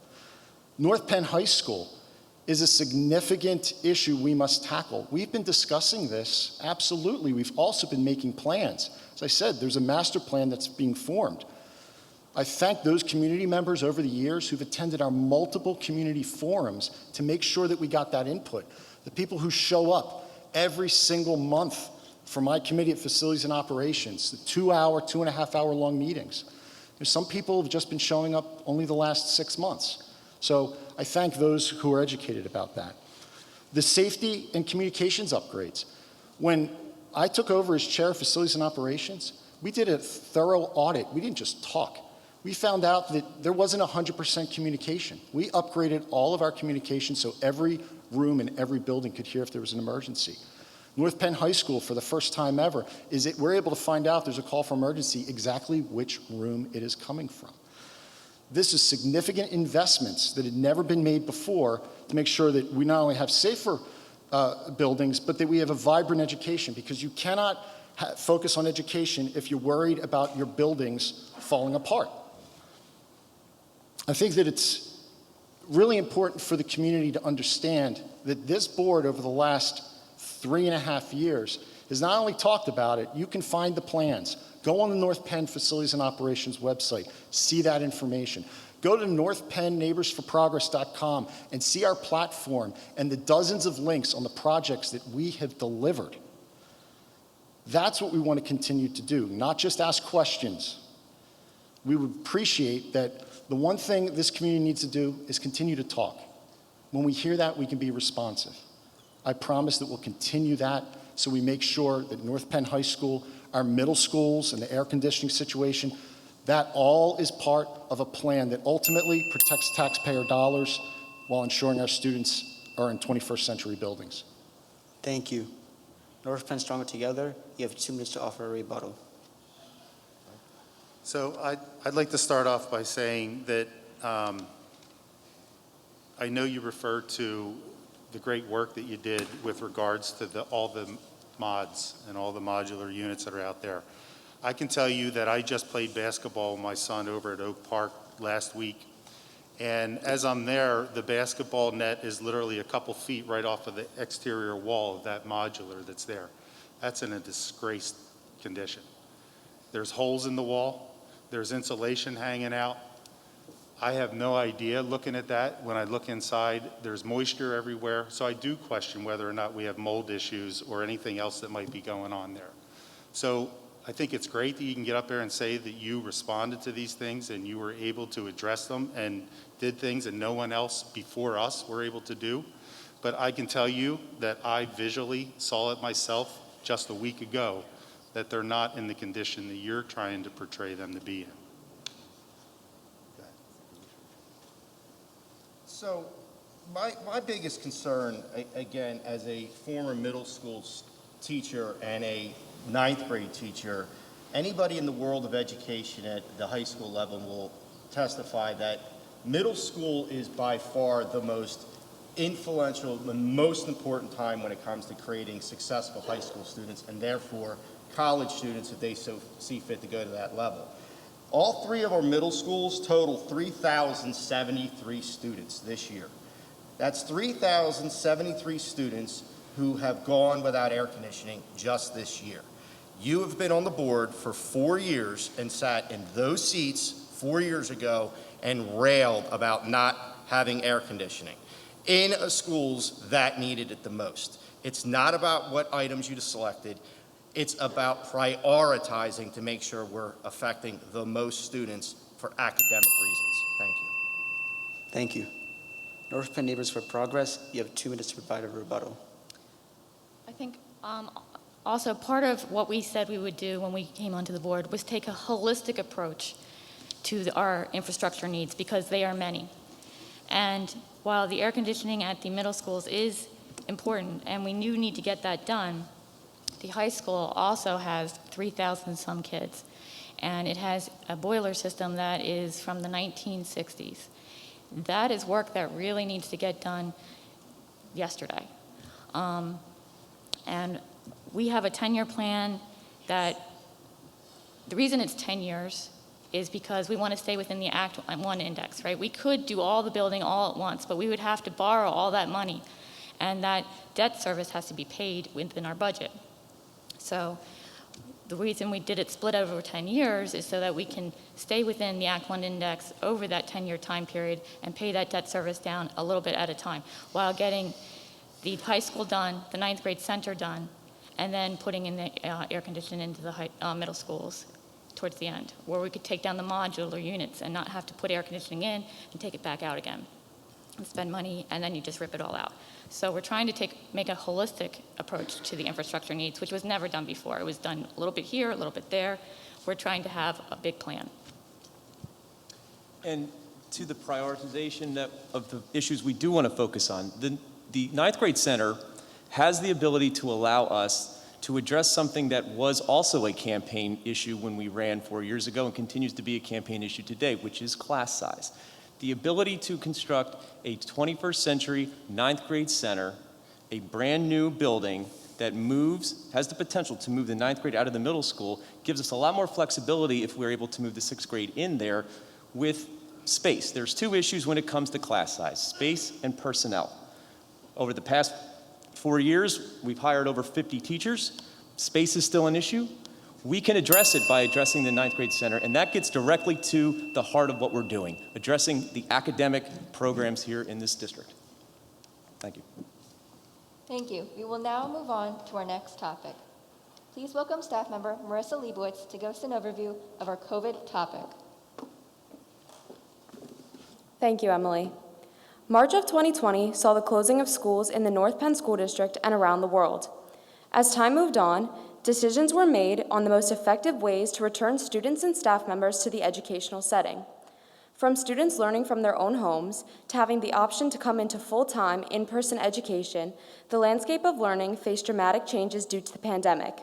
North Penn High School is a significant issue we must tackle. We've been discussing this, absolutely. We've also been making plans. As I said, there's a master plan that's being formed. I thank those community members over the years who've attended our multiple community forums to make sure that we got that input. The people who show up every single month for my committee at Facilities and Operations, the 2.5 hour long meetings. Some people have just been showing up only the last 6 months. So I thank those who are educated about that. The safety and communications upgrades. When I took over as chair of facilities and operations, we did a thorough audit. We didn't just talk. We found out that there wasn't 100% communication. We upgraded all of our communication so every room in every building could hear if there was an emergency. North Penn High School, for the first time ever, we're able to find out there's a call for emergency exactly which room it is coming from. This is significant investments that had never been made before to make sure that we not only have safer buildings, but that we have a vibrant education, because you cannot focus on education if you're worried about your buildings falling apart. I think that it's really important for the community to understand that this board over the last 3.5 years has not only talked about it, you can find the plans. Go on the North Penn Facilities and Operations website, see that information. Go to northpennneighborsforprogress.com and see our platform and the dozens of links on the projects that we have delivered. That's what we want to continue to do, not just ask questions. We would appreciate that. The one thing this community needs to do is continue to talk. When we hear that, we can be responsive. I promise that we'll continue that so we make sure that North Penn High School, our middle schools, and the air conditioning situation, that all is part of a plan that ultimately protects taxpayer dollars while ensuring our students are in 21st century buildings. Thank you. North Penn Stronger Together, you have 2 minutes to offer a rebuttal. So I'd like to start off by saying that I know you referred to the great work that you did with regards to all the mods and all the modular units that are out there. I can tell you that I just played basketball with my son over at Oak Park last week. And as I'm there, the basketball net is literally a couple feet right off of the exterior wall of that modular that's there. That's in a disgraced condition. There's holes in the wall. There's insulation hanging out. I have no idea looking at that. When I look inside, there's moisture everywhere. So I do question whether or not we have mold issues or anything else that might be going on there. So I think it's great that you can get up there and say that you responded to these things and you were able to address them and did things that no one else before us were able to do. But I can tell you that I visually saw it myself just a week ago, that they're not in the condition that you're trying to portray them to be in. So my biggest concern, again, as a former middle school teacher and a 9th grade teacher, anybody in the world of education at the high school level will testify that middle school is by far the most influential, the most important time when it comes to creating successful high school students, and therefore college students if they so see fit to go to that level. All 3 of our middle schools total 3,073 students this year. That's 3,073 students who have gone without air conditioning just this year. You have been on the board for 4 years and sat in those seats 4 years ago and railed about not having air conditioning in schools that needed it the most. It's not about what items you selected. It's about prioritizing to make sure we're affecting the most students for academic reasons. Thank you. Thank you. North Penn Neighbors for Progress, you have 2 minutes to provide a rebuttal. I think also part of what we said we would do when we came onto the board was take a holistic approach to our infrastructure needs, because they are many. And while the air conditioning at the middle schools is important and we do need to get that done, the high school also has 3,000 some kids, and it has a boiler system that is from the 1960s. That is work that really needs to get done yesterday. And we have a 10-year plan that, the reason it's 10 years is because we want to stay within the Act 1 index, right? We could do all the building all at once, but we would have to borrow all that money, and that debt service has to be paid within our budget. So the reason we did it split over 10 years is so that we can stay within the Act 1 index over that 10-year time period and pay that debt service down a little bit at a time while getting the high school done, the 9th grade center done, and then putting in the air conditioning into the middle schools towards the end, where we could take down the modular units and not have to put air conditioning in and take it back out again. and spend money, and then you just rip it all out. So we're trying to make a holistic approach to the infrastructure needs, which was never done before. It was done a little bit here, a little bit there. We're trying to have a big plan. And to the prioritization of the issues we do want to focus on, the ninth grade center has the ability to allow us to address something that was also a campaign issue when we ran 4 years ago and continues to be a campaign issue today, which is class size. The ability to construct a 21st century ninth grade center, a brand new building that has the potential to move the ninth grade out of the middle school, gives us a lot more flexibility if we're able to move the sixth grade in there with space. There's two issues when it comes to class size, space and personnel. Over the past 4 years, we've hired over 50 teachers. Space is still an issue. We can address it by addressing the ninth grade center, and that gets directly to the heart of what we're doing, addressing the academic programs here in this district. Thank you. Thank you. We will now move on to our next topic. Please welcome staff member Marissa Leibowitz to give us an overview of our COVID topic. Thank you, Emily. March of 2020 saw the closing of schools in the North Penn School District and around the world. As time moved on, decisions were made on the most effective ways to return students and staff members to the educational setting. From students learning from their own homes to having the option to come into full-time in-person education, the landscape of learning faced dramatic changes due to the pandemic.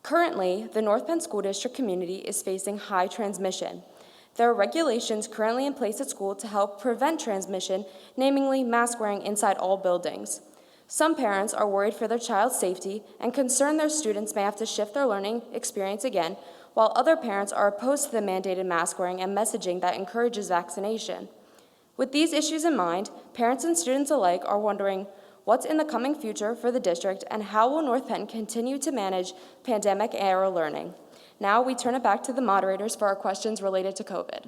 Currently, the North Penn School District community is facing high transmission. There are regulations currently in place at school to help prevent transmission, namely mask wearing inside all buildings. Some parents are worried for their child's safety and concerned their students may have to shift their learning experience again, while other parents are opposed to the mandated mask wearing and messaging that encourages vaccination. With these issues in mind, parents and students alike are wondering what's in the coming future for the district and how will North Penn continue to manage pandemic-era learning. Now we turn it back to the moderators for our questions related to COVID.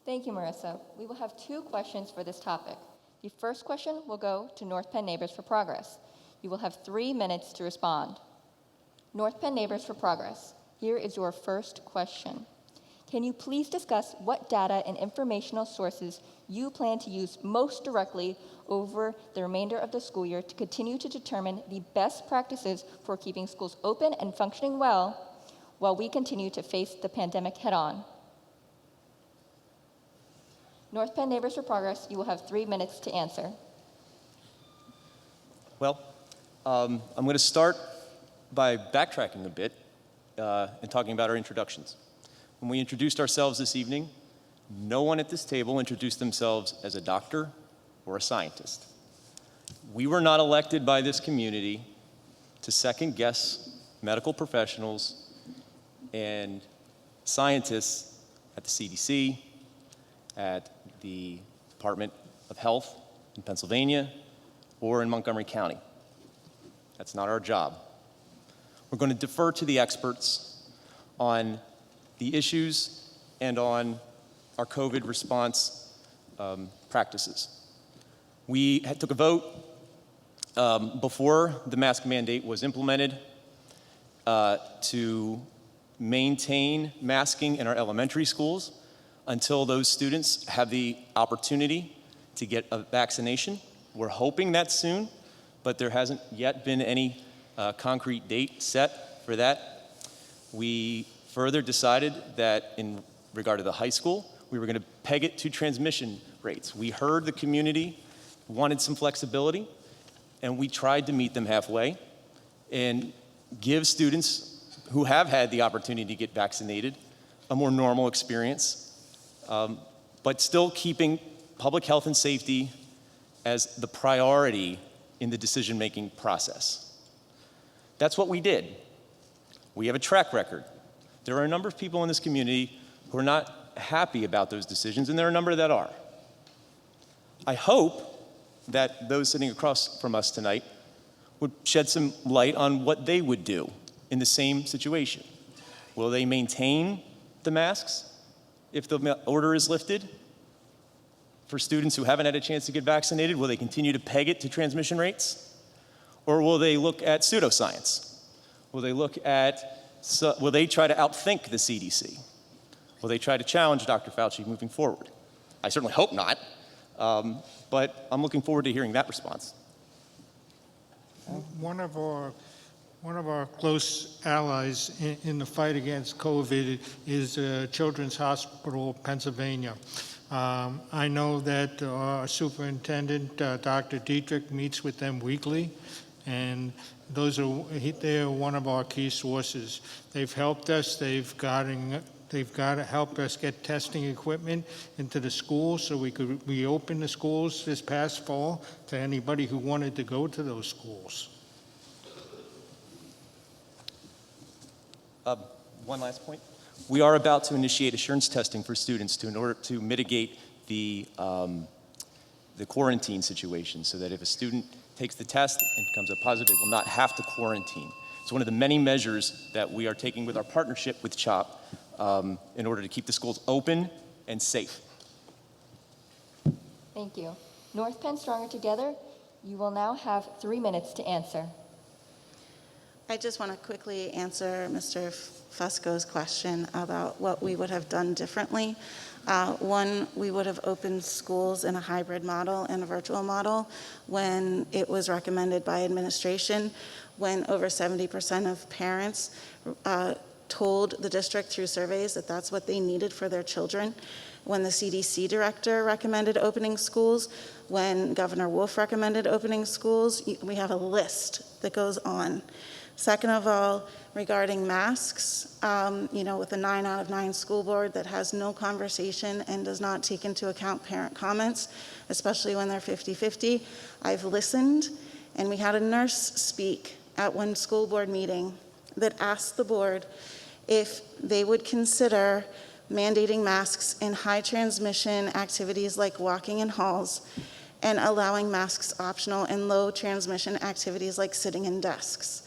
Thank you, Marissa. We will have 2 questions for this topic. The first question will go to North Penn Neighbors for Progress. You will have 3 minutes to respond. North Penn Neighbors for Progress, here is your first question. Can you please discuss what data and informational sources you plan to use most directly over the remainder of the school year to continue to determine the best practices for keeping schools open and functioning well while we continue to face the pandemic head-on? North Penn Neighbors for Progress, you will have 3 minutes to answer. Well, I'm going to start by backtracking a bit and talking about our introductions. When we introduced ourselves this evening, no one at this table introduced themselves as a doctor or a scientist. We were not elected by this community to second-guess medical professionals and scientists at the CDC, at the Department of Health in Pennsylvania, or in Montgomery County. That's not our job. We're going to defer to the experts on the issues and on our COVID response practices. We took a vote before the mask mandate was implemented to maintain masking in our elementary schools until those students have the opportunity to get a vaccination. We're hoping that soon, but there hasn't yet been any concrete date set for that. We further decided that in regard to the high school, we were going to peg it to transmission rates. We heard the community wanted some flexibility, and we tried to meet them halfway and give students who have had the opportunity to get vaccinated a more normal experience, but still keeping public health and safety as the priority in the decision-making process. That's what we did. We have a track record. There are a number of people in this community who are not happy about those decisions, and there are a number that are. I hope that those sitting across from us tonight would shed some light on what they would do in the same situation. Will they maintain the masks if the order is lifted? For students who haven't had a chance to get vaccinated, will they continue to peg it to transmission rates? Or will they look at pseudoscience? Will they try to outthink the CDC? Will they try to challenge Dr. Fauci moving forward? I certainly hope not. But I'm looking forward to hearing that response. One of our close allies in the fight against COVID is Children's Hospital of Pennsylvania. I know that our superintendent, Dr. Dietrich, meets with them weekly, and they're one of our key sources. They've helped us. They've helped us get testing equipment into the schools so we could reopen the schools this past fall to anybody who wanted to go to those schools. One last point. We are about to initiate assurance testing for students in order to mitigate the quarantine situation, so that if a student takes the test and comes up positive, they will not have to quarantine. It's one of the many measures that we are taking with our partnership with CHOP in order to keep the schools open and safe. Thank you. North Penn Stronger Together, you will now have 3 minutes to answer. I just want to quickly answer Mr. Fusco's question about what we would have done differently. One, we would have opened schools in a hybrid model and a virtual model when it was recommended by administration, when over 70% of parents told the district through surveys that that's what they needed for their children. When the CDC director recommended opening schools, when Governor Wolf recommended opening schools, we have a list that goes on. Second of all, regarding masks, with a 9 out of 9 school board that has no conversation and does not take into account parent comments, especially when they're 50-50, I've listened, and we had a nurse speak at one school board meeting that asked the board if they would consider mandating masks in high transmission activities like walking in halls and allowing masks optional in low transmission activities like sitting in desks.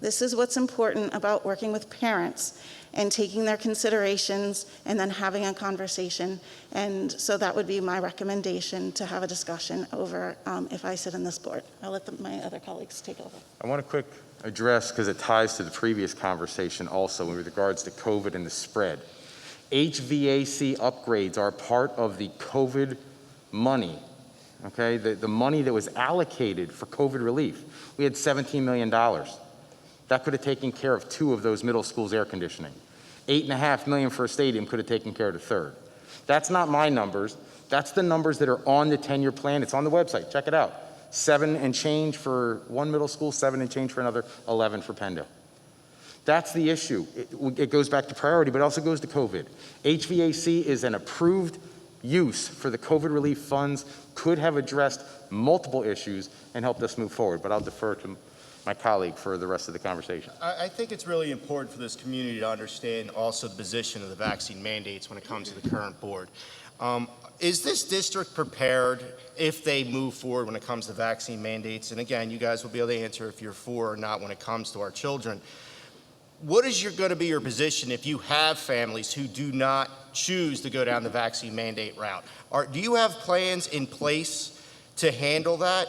This is what's important about working with parents and taking their considerations and then having a conversation. And so that would be my recommendation, to have a discussion over if I sit in this board. I'll let my other colleagues take over. I want to quick address, because it ties to the previous conversation also with regards to COVID and the spread. HVAC upgrades are part of the COVID money, okay? The money that was allocated for COVID relief. We had $17 million. That could have taken care of 2 of those middle schools' air conditioning. $8.5 million for a stadium could have taken care of the 3rd. That's not my numbers. That's the numbers that are on the 10-year plan. It's on the website. Check it out. 7 and change for one middle school, 7 and change for another, 11 for Penn. That's the issue. It goes back to priority, but it also goes to COVID. HVAC is an approved use for the COVID relief funds, could have addressed multiple issues and helped us move forward, but I'll defer to my colleague for the rest of the conversation. I think it's really important for this community to understand also the position of the vaccine mandates when it comes to the current board. Is this district prepared if they move forward when it comes to vaccine mandates? And again, you guys will be able to answer if you're for or not when it comes to our children. What is going to be your position if you have families who do not choose to go down the vaccine mandate route? Do you have plans in place to handle that?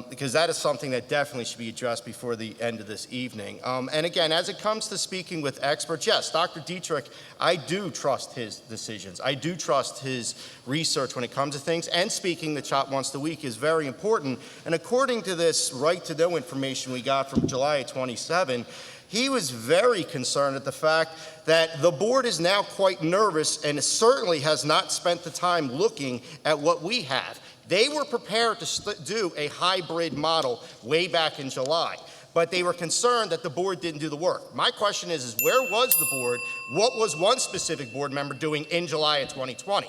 Because that is something that definitely should be addressed before the end of this evening. And again, as it comes to speaking with experts, yes, Dr. Dietrich, I do trust his decisions. I do trust his research when it comes to things, and speaking the CHOP once a week is very important. And according to this right to know information we got from July of 27, he was very concerned at the fact that the board is now quite nervous and certainly has not spent the time looking at what we have. They were prepared to do a hybrid model way back in July, but they were concerned that the board didn't do the work. My question is where was the board? What was one specific board member doing in July of 2020?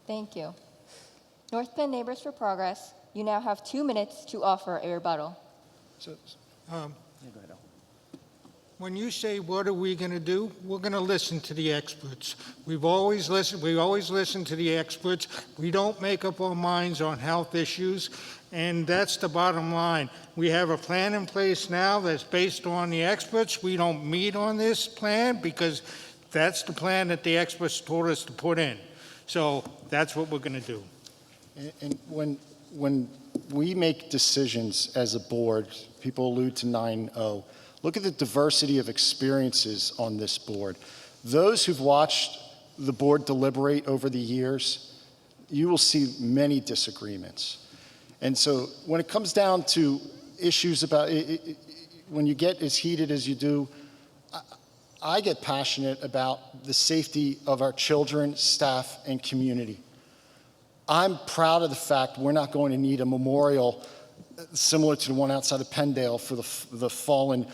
Thank you. North Penn Neighbors for Progress, you now have 2 minutes to offer a rebuttal. When you say, what are we going to do? We're going to listen to the experts. We always listen to the experts. We don't make up our minds on health issues, and that's the bottom line. We have a plan in place now that's based on the experts. We don't meet on this plan because that's the plan that the experts told us to put in. So that's what we're going to do. And when we make decisions as a board, people allude to 9-0. Look at the diversity of experiences on this board. Those who've watched the board deliberate over the years you will see many disagreements. And so when it comes down to issues about, when you get as heated as you do, I get passionate about the safety of our children, staff, and community. I'm proud of the fact we're not going to need a memorial similar to the one outside of Penndale for the fallen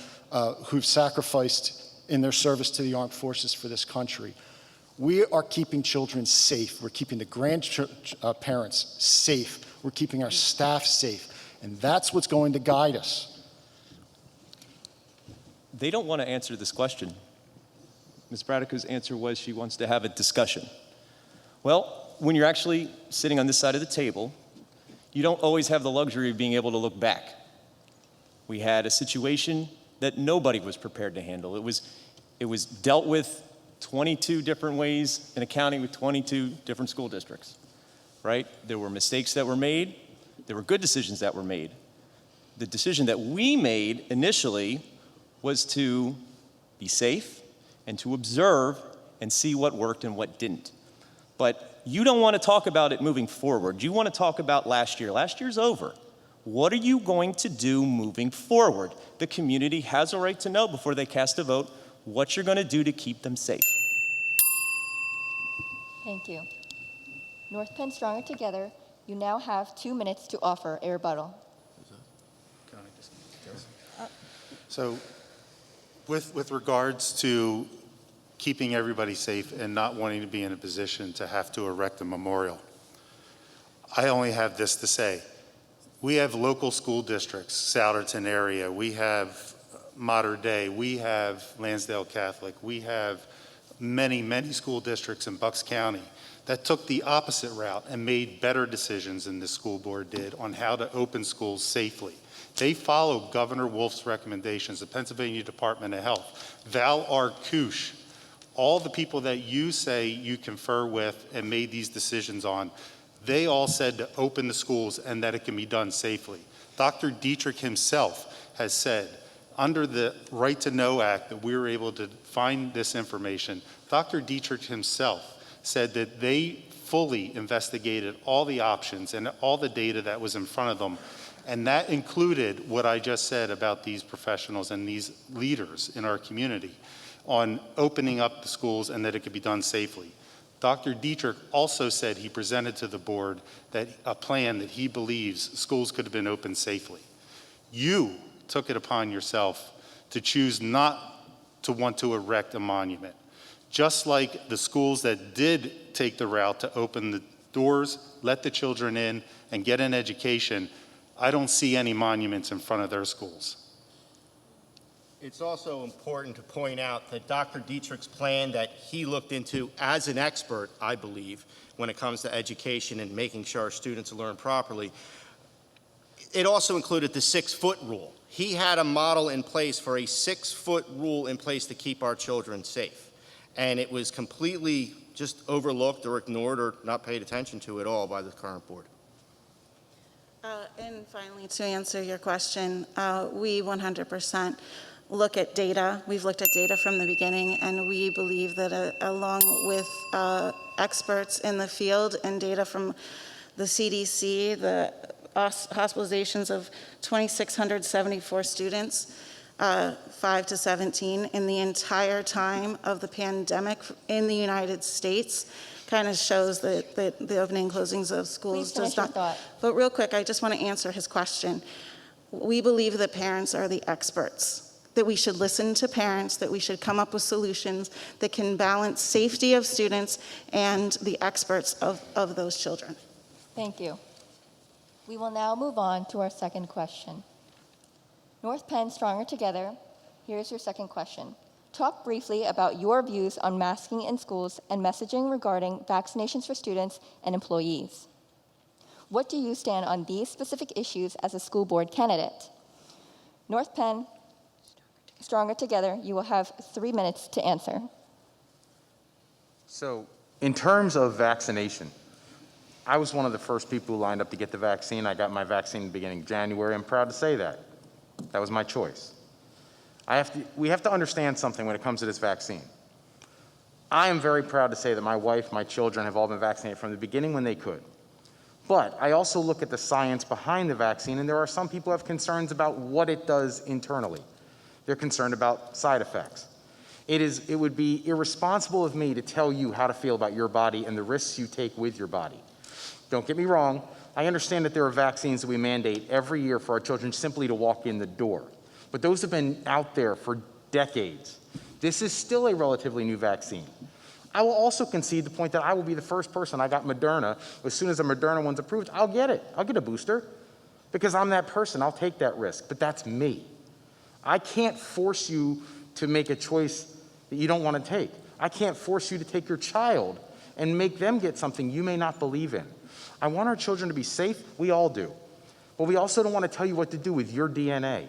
who've sacrificed in their service to the armed forces for this country. We are keeping children safe. We're keeping the grandparents safe. We're keeping our staff safe. And that's what's going to guide us. They don't want to answer this question. Ms. Bradico's answer was she wants to have a discussion. Well, when you're actually sitting on this side of the table, you don't always have the luxury of being able to look back. We had a situation that nobody was prepared to handle. It was dealt with 22 different ways in a county with 22 different school districts, right? There were mistakes that were made. There were good decisions that were made. The decision that we made initially was to be safe and to observe and see what worked and what didn't. But you don't want to talk about it moving forward. You want to talk about last year. Last year's over. What are you going to do moving forward? The community has a right to know before they cast a vote what you're going to do to keep them safe. Thank you. North Penn Stronger Together, you now have 2 minutes to offer a rebuttal. So with regards to keeping everybody safe and not wanting to be in a position to have to erect a memorial, I only have this to say. We have local school districts, Souderton area, we have Mater Dei, we have Lansdale Catholic, we have many, many school districts in Bucks County that took the opposite route and made better decisions than the school board did on how to open schools safely. They followed Governor Wolf's recommendations, the Pennsylvania Department of Health, Val Arkush, all the people that you say you confer with and made these decisions on, they all said to open the schools and that it can be done safely. Dr. Dietrich himself has said, under the Right to Know Act that we were able to find this information, Dr. Dietrich himself said that they fully investigated all the options and all the data that was in front of them. And that included what I just said about these professionals and these leaders in our community on opening up the schools and that it could be done safely. Dr. Dietrich also said he presented to the board that a plan that he believes schools could have been opened safely. You took it upon yourself to choose not to want to erect a monument. Just like the schools that did take the route to open the doors, let the children in, and get an education, I don't see any monuments in front of their schools. It's also important to point out that Dr. Dietrich's plan that he looked into as an expert, I believe, when it comes to education and making sure our students learn properly, it also included the 6-foot rule. He had a model in place for a 6-foot rule in place to keep our children safe. And it was completely just overlooked or ignored or not paid attention to at all by the current board. And finally, to answer your question, we 100% look at data. We've looked at data from the beginning, and we believe that along with experts in the field and data from the CDC, the hospitalizations of 2,674 students, 5 to 17, in the entire time of the pandemic in the United States, kind of shows that the opening and closings of schools does not. But real quick, I just want to answer his question. We believe that parents are the experts, that we should listen to parents, that we should come up with solutions that can balance safety of students and the experts of those children. Thank you. We will now move on to our second question. North Penn Stronger Together, here's your second question. Talk briefly about your views on masking in schools and messaging regarding vaccinations for students and employees. What do you stand on these specific issues as a school board candidate? North Penn Stronger Together, you will have 3 minutes to answer. So, in terms of vaccination, I was one of the first people who lined up to get the vaccine. I got my vaccine in the beginning of January. I'm proud to say that. That was my choice. We have to understand something when it comes to this vaccine. I am very proud to say that my wife, my children have all been vaccinated from the beginning when they could. But I also look at the science behind the vaccine, and there are some people who have concerns about what it does internally. They're concerned about side effects. It would be irresponsible of me to tell you how to feel about your body and the risks you take with your body. Don't get me wrong. I understand that there are vaccines that we mandate every year for our children simply to walk in the door. But those have been out there for decades. This is still a relatively new vaccine. I will also concede the point that I will be the first person. I got Moderna. As soon as the Moderna one's approved, I'll get it. I'll get a booster because I'm that person. I'll take that risk, but that's me. I can't force you to make a choice that you don't want to take. I can't force you to take your child and make them get something you may not believe in. I want our children to be safe. We all do. But we also don't want to tell you what to do with your DNA,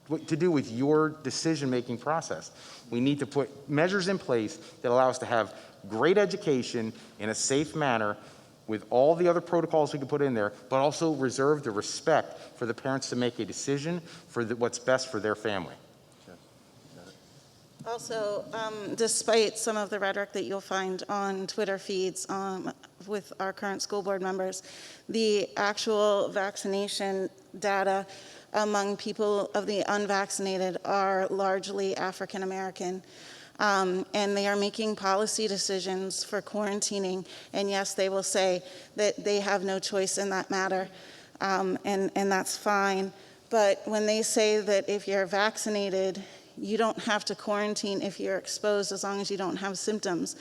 what to do with your decision-making process. We need to put measures in place that allow us to have great education in a safe manner with all the other protocols we can put in there, but also reserve the respect for the parents to make a decision for what's best for their family. Also, despite some of the rhetoric that you'll find on Twitter feeds with our current school board members, the actual vaccination data among people of the unvaccinated are largely African American. And they are making policy decisions for quarantining. And yes, they will say that they have no choice in that matter, and that's fine. But when they say that if you're vaccinated, you don't have to quarantine if you're exposed as long as you don't have symptoms.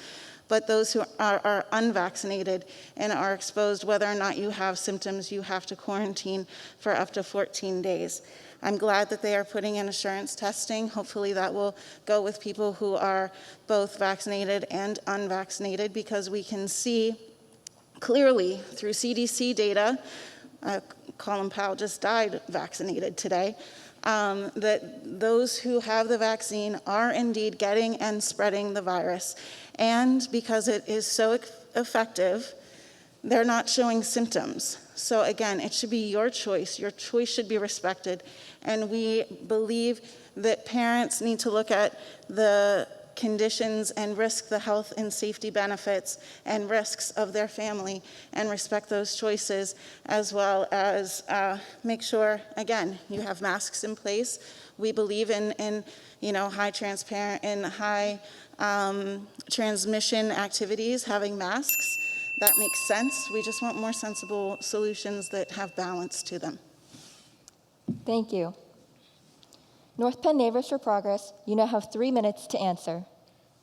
But those who are unvaccinated and are exposed, whether or not you have symptoms, you have to quarantine for up to 14 days. I'm glad that they are putting in assurance testing. Hopefully that will go with people who are both vaccinated and unvaccinated, because we can see clearly through CDC data, Colin Powell just died vaccinated today, that those who have the vaccine are indeed getting and spreading the virus. And because it is so effective, they're not showing symptoms. So again, it should be your choice. Your choice should be respected. And we believe that parents need to look at the conditions and risk the health and safety benefits and risks of their family and respect those choices, as well as make sure, again, you have masks in place. We believe in high transparent and high transmission activities, having masks. That makes sense. We just want more sensible solutions that have balance to them. Thank you. North Penn Neighbors for Progress, you now have 3 minutes to answer.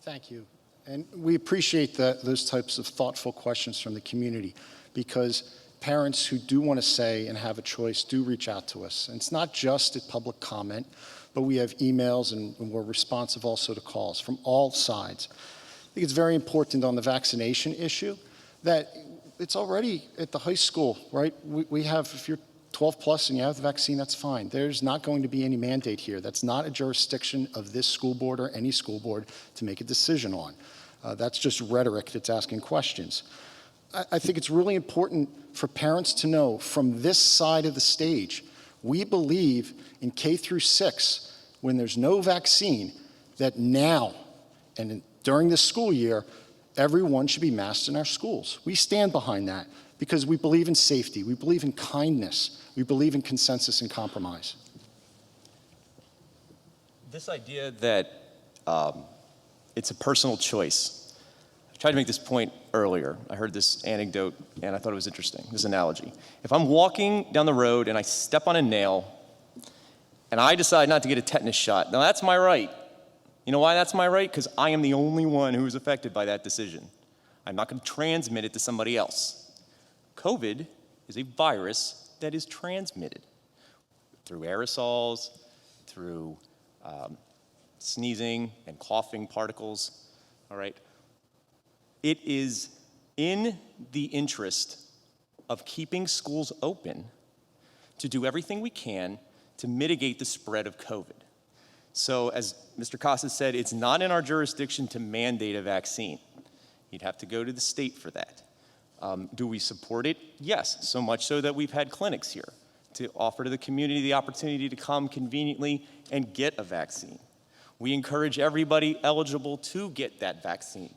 Thank you. And we appreciate those types of thoughtful questions from the community, because parents who do want to say and have a choice do reach out to us. And it's not just at public comment, but we have emails and we're responsive also to calls from all sides. I think it's very important on the vaccination issue that it's already at the high school, right? We have, if you're 12 plus and you have the vaccine, that's fine. There's not going to be any mandate here. That's not a jurisdiction of this school board or any school board to make a decision on. That's just rhetoric that's asking questions. I think it's really important for parents to know from this side of the stage, we believe in K through 6, when there's no vaccine, that now and during this school year, everyone should be masked in our schools. We stand behind that because we believe in safety, we believe in kindness, we believe in consensus and compromise. This idea that it's a personal choice. I tried to make this point earlier. I heard this anecdote and I thought it was interesting, this analogy. If I'm walking down the road and I step on a nail and I decide not to get a tetanus shot, now that's my right. You know why that's my right? Because I am the only one who is affected by that decision. I'm not going to transmit it to somebody else. COVID is a virus that is transmitted through aerosols, through sneezing and coughing particles, all right? It is in the interest of keeping schools open to do everything we can to mitigate the spread of COVID. So as Mr. Casas said, it's not in our jurisdiction to mandate a vaccine. You'd have to go to the state for that. Do we support it? Yes, so much so that we've had clinics here to offer to the community the opportunity to come conveniently and get a vaccine. We encourage everybody eligible to get that vaccine.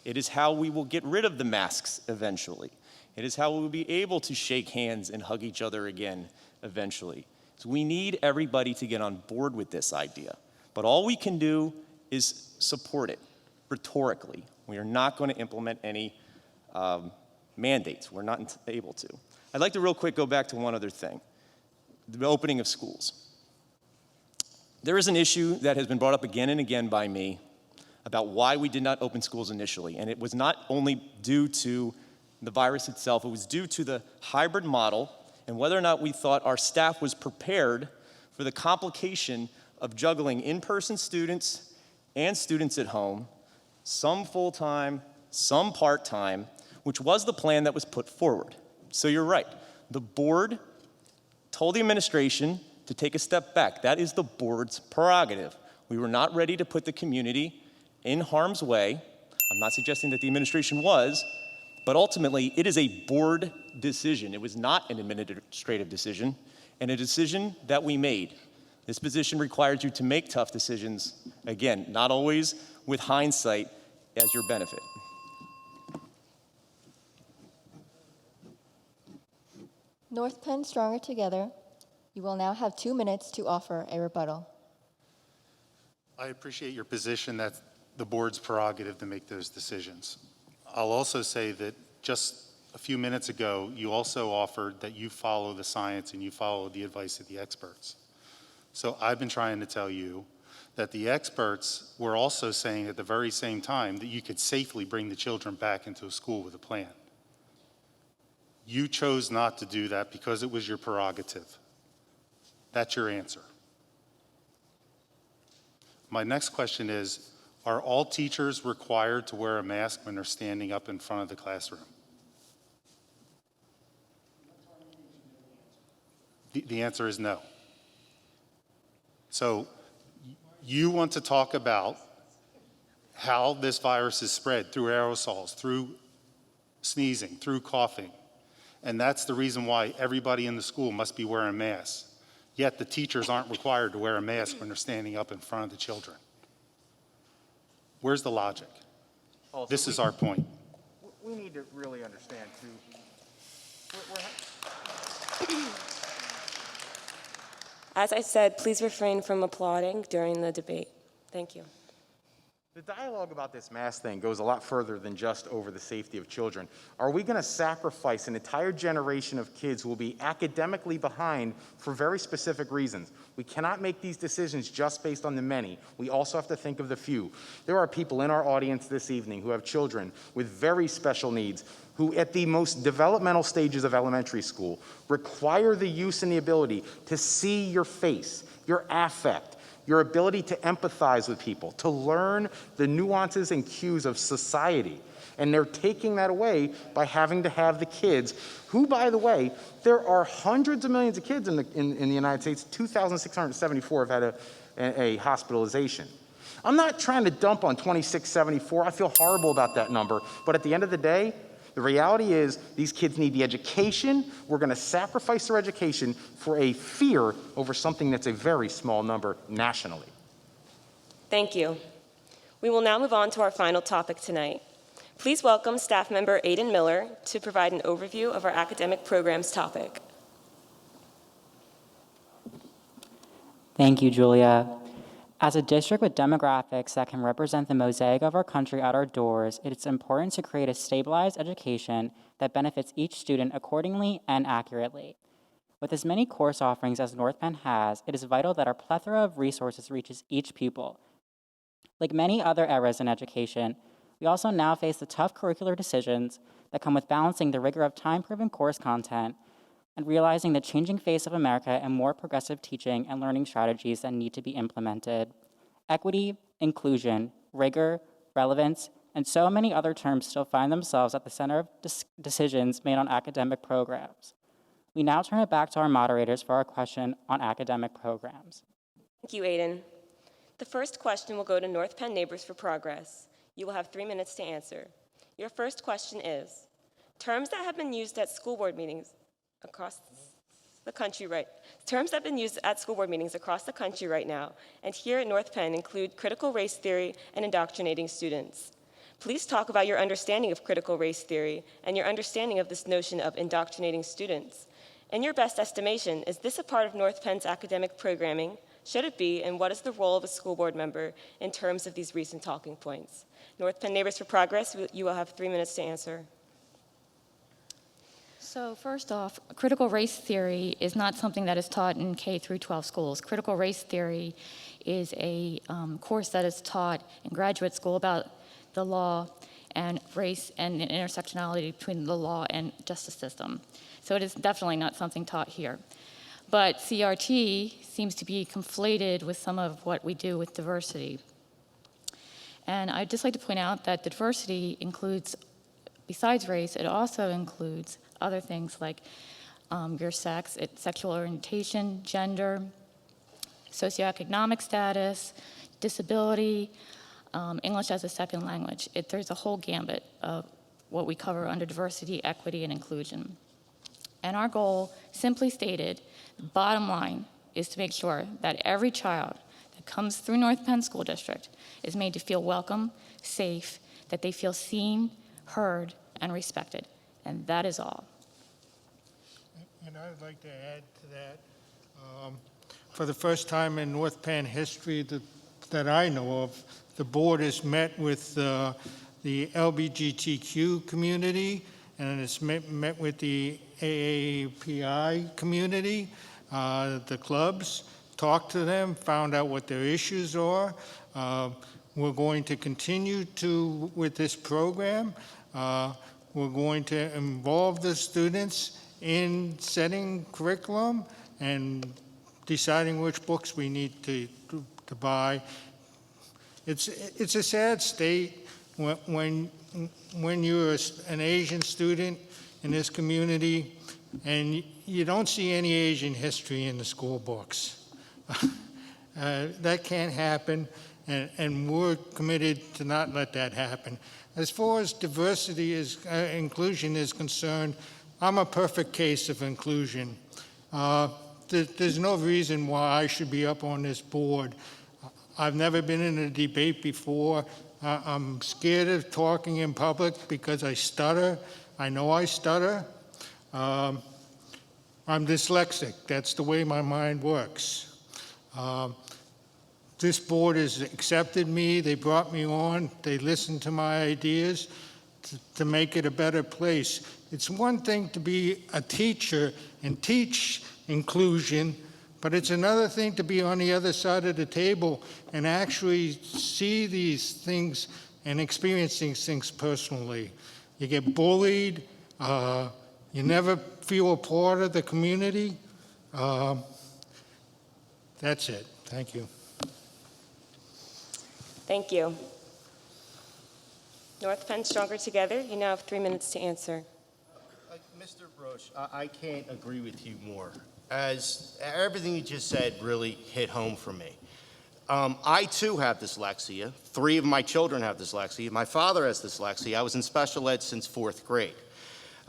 It is how we will get rid of the masks eventually. It is how we will be able to shake hands and hug each other again eventually. So we need everybody to get on board with this idea. But all we can do is support it rhetorically. We are not going to implement any mandates. We're not able to. I'd like to real quick go back to one other thing, the opening of schools. There is an issue that has been brought up again and again by me about why we did not open schools initially. And it was not only due to the virus itself, it was due to the hybrid model and whether or not we thought our staff was prepared for the complication of juggling in-person students and students at home, some full-time, some part-time, which was the plan that was put forward. So you're right. The board told the administration to take a step back. That is the board's prerogative. We were not ready to put the community in harm's way. I'm not suggesting that the administration was, but ultimately it is a board decision. It was not an administrative decision, and a decision that we made. This position requires you to make tough decisions, again, not always with hindsight as your benefit. North Penn Stronger Together, you will now have 2 minutes to offer a rebuttal. I appreciate your position that the board's prerogative to make those decisions. I'll also say that just a few minutes ago, you also offered that you follow the science and you follow the advice of the experts. So I've been trying to tell you that the experts were also saying at the very same time that you could safely bring the children back into a school with a plan. You chose not to do that because it was your prerogative. That's your answer. My next question is, are all teachers required to wear a mask when they're standing up in front of the classroom? The answer is no. So you want to talk about how this virus is spread through aerosols, through sneezing, through coughing. And that's the reason why everybody in the school must be wearing masks. Yet the teachers aren't required to wear a mask when they're standing up in front of the children. Where's the logic? Also, This is our point. We need to really understand, too. As I said, please refrain from applauding during the debate. Thank you. The dialogue about this mask thing goes a lot further than just over the safety of children. Are we going to sacrifice an entire generation of kids who will be academically behind for very specific reasons? We cannot make these decisions just based on the many. We also have to think of the few. There are people in our audience this evening who have children with very special needs who at the most developmental stages of elementary school require the use and the ability to see your face, your affect, your ability to empathize with people, to learn the nuances and cues of society. And they're taking that away by having to have the kids, who, by the way, there are hundreds of millions of kids in the United States. 2,674 have had a hospitalization. I'm not trying to dump on 2,674. I feel horrible about that number. But at the end of the day, the reality is these kids need the education. We're going to sacrifice their education for a fear over something that's a very small number nationally. Thank you. We will now move on to our final topic tonight. Please welcome staff member Aidan Miller to provide an overview of our academic programs topic. Thank you, Julia. As a district with demographics that can represent the mosaic of our country at our doors, it is important to create a stabilized education that benefits each student accordingly and accurately. With as many course offerings as North Penn has, it is vital that our plethora of resources reaches each pupil. Like many other eras in education, we also now face the tough curricular decisions that come with balancing the rigor of time-proven course content and realizing the changing face of America and more progressive teaching and learning strategies that need to be implemented. Equity, inclusion, rigor, relevance, and so many other terms still find themselves at the center of decisions made on academic programs. We now turn it back to our moderators for our question on academic programs. Thank you, Aidan. The first question will go to North Penn Neighbors for Progress. You will have 3 minutes to answer. Your first question is, terms that have been used at school board meetings across the country terms that have been used at school board meetings across the country right now and here at North Penn include critical race theory and indoctrinating students. Please talk about your understanding of critical race theory and your understanding of this notion of indoctrinating students. In your best estimation, is this a part of North Penn's academic programming? Should it be, and what is the role of a school board member in terms of these recent talking points? North Penn Neighbors for Progress, you will have 3 minutes to answer. So first off, critical race theory is not something that is taught in K through 12 schools. Critical race theory is a course that is taught in graduate school about the law and race and intersectionality between the law and justice system. So it is definitely not something taught here. But CRT seems to be conflated with some of what we do with diversity. And I'd just like to point out that diversity includes, besides race, it also includes other things like your sex, sexual orientation, gender, socioeconomic status, disability, English as a second language. There's a whole gambit of what we cover under diversity, equity, and inclusion. And our goal, simply stated, the bottom line, is to make sure that every child that comes through North Penn School District is made to feel welcome, safe, that they feel seen, heard, and respected. And that is all. And I'd like to add to that, for the first time in North Penn history that I know of, the board has met with the LGBTQ community, and it's met with the AAPI community, the clubs, talked to them, found out what their issues are. We're going to continue with this program. We're going to involve the students in setting curriculum and deciding which books we need to buy. It's a sad state when you're an Asian student in this community and you don't see any Asian history in the school books. That can't happen, and we're committed to not let that happen. As far as diversity inclusion is concerned, I'm a perfect case of inclusion. There's no reason why I should be up on this board. I've never been in a debate before. I'm scared of talking in public because I stutter. I know I stutter. I'm dyslexic. That's the way my mind works. This board has accepted me. They brought me on. They listened to my ideas to make it a better place. It's one thing to be a teacher and teach inclusion, but it's another thing to be on the other side of the table and actually see these things and experience these things personally. You get bullied. You never feel a part of the community. That's it. Thank you. Thank you. North Penn Stronger Together, you now have 3 minutes to answer. Mr. Broche, I can't agree with you more. As everything you just said really hit home for me. I too have dyslexia. 3 of my children have dyslexia. My father has dyslexia. I was in special ed since 4th grade.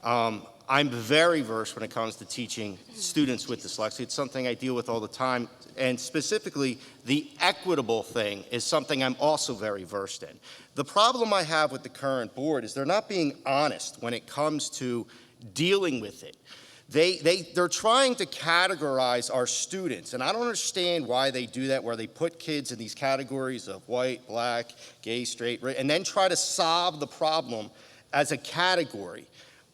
I'm very versed when it comes to teaching students with dyslexia. It's something I deal with all the time. And specifically, the equitable thing is something I'm also very versed in. The problem I have with the current board is they're not being honest when it comes to dealing with it. They're trying to categorize our students, and I don't understand why they do that, where they put kids in these categories of white, black, gay, straight, and then try to solve the problem as a category.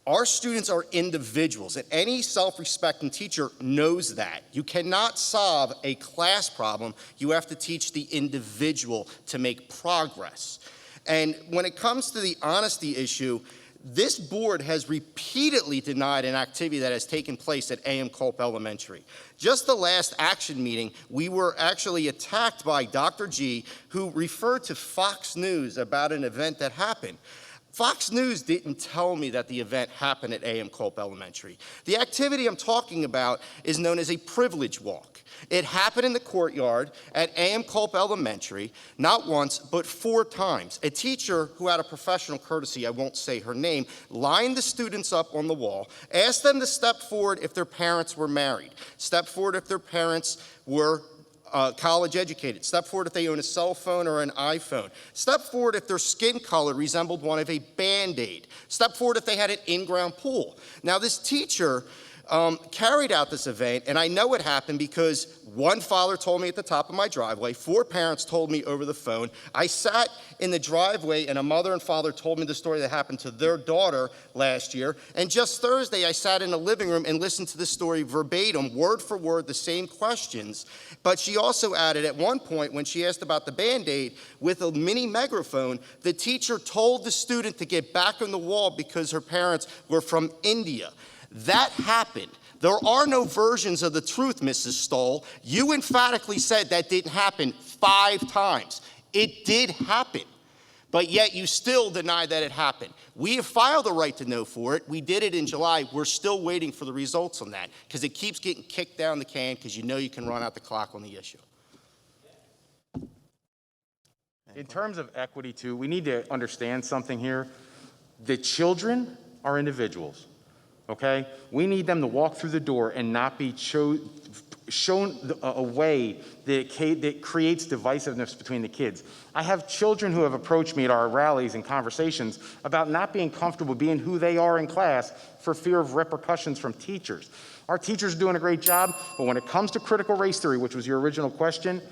Our students are individuals, and any self-respecting teacher knows that. You cannot solve a class problem. You have to teach the individual to make progress. And when it comes to the honesty issue, this board has repeatedly denied an activity that has taken place at A.M. Culp Elementary. Just the last action meeting, we were actually attacked by Dr. G, who referred to Fox News about an event that happened. Fox News didn't tell me that the event happened at A.M. Culp Elementary. The activity I'm talking about is known as a privilege walk. It happened in the courtyard at A.M. Culp Elementary, not once, but 4 times. A teacher who had a professional courtesy, I won't say her name, lined the students up on the wall, asked them to step forward if their parents were married, step forward if their parents were college educated. Step forward if they own a cell phone or an iPhone. Step forward if their skin color resembled one of a Band-Aid. Step forward if they had an in-ground pool. Now, this teacher carried out this event, and I know it happened because one father told me at the top of my driveway, 4 parents told me over the phone. I sat in the driveway, and a mother and father told me the story that happened to their daughter last year. And just Thursday, I sat in the living room and listened to this story verbatim, word for word, the same questions. But she also added at one point, when she asked about the Band-Aid, with a mini megaphone, the teacher told the student to get back on the wall because her parents were from India. That happened. There are no versions of the truth, Mrs. Stoll. You emphatically said that didn't happen 5 times. It did happen, but yet you still deny that it happened. We have filed a right to know for it. We did it in July. We're still waiting for the results on that because it keeps getting kicked down the can because you know you can run out the clock on the issue. In terms of equity, too, we need to understand something here. The children are individuals. Okay? We need them to walk through the door and not be shown a way that creates divisiveness between the kids. I have children who have approached me at our rallies and conversations about not being comfortable being who they are in class for fear of repercussions from teachers. Our teachers are doing a great job, but when it comes to critical race theory, which was your original question,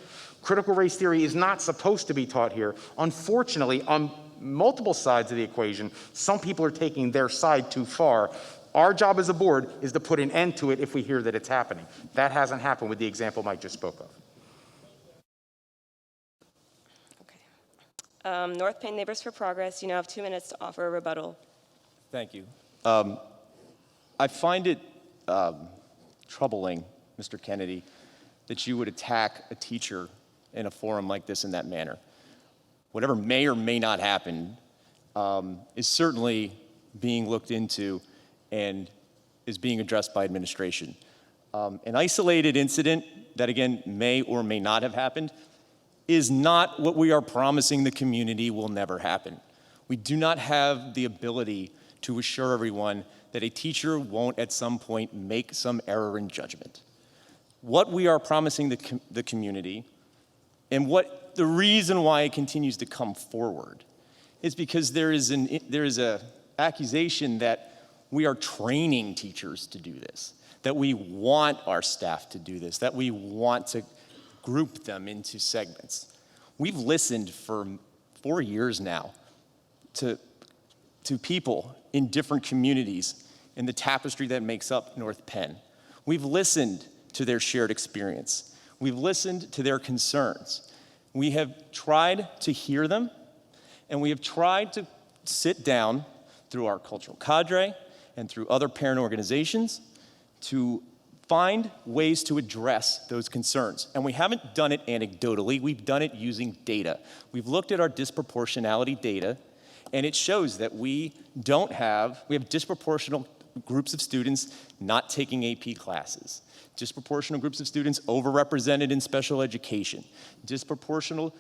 critical race theory is not supposed to be taught here. Unfortunately, on multiple sides of the equation, some people are taking their side too far. Our job as a board is to put an end to it if we hear that it's happening. That hasn't happened with the example Mike just spoke of. North Penn Neighbors for Progress, you now have 2 minutes to offer a rebuttal. Thank you. I find it troubling, Mr. Kennedy, that you would attack a teacher in a forum like this in that manner. Whatever may or may not happen is certainly being looked into and is being addressed by administration. An isolated incident that, again, may or may not have happened is not what we are promising the community will never happen. We do not have the ability to assure everyone that a teacher won't at some point make some error in judgment. What we are promising the community, and what the reason why it continues to come forward, is because there is an accusation that we are training teachers to do this, that we want our staff to do this, that we want to group them into segments. We've listened for 4 years now to people in different communities in the tapestry that makes up North Penn. We've listened to their shared experience. We've listened to their concerns. We have tried to hear them, and we have tried to sit down through our cultural cadre and through other parent organizations to find ways to address those concerns. And we haven't done it anecdotally, we've done it using data. We've looked at our disproportionality data, and it shows that we have disproportional groups of students not taking AP classes, disproportional groups of students overrepresented in special education, disproportional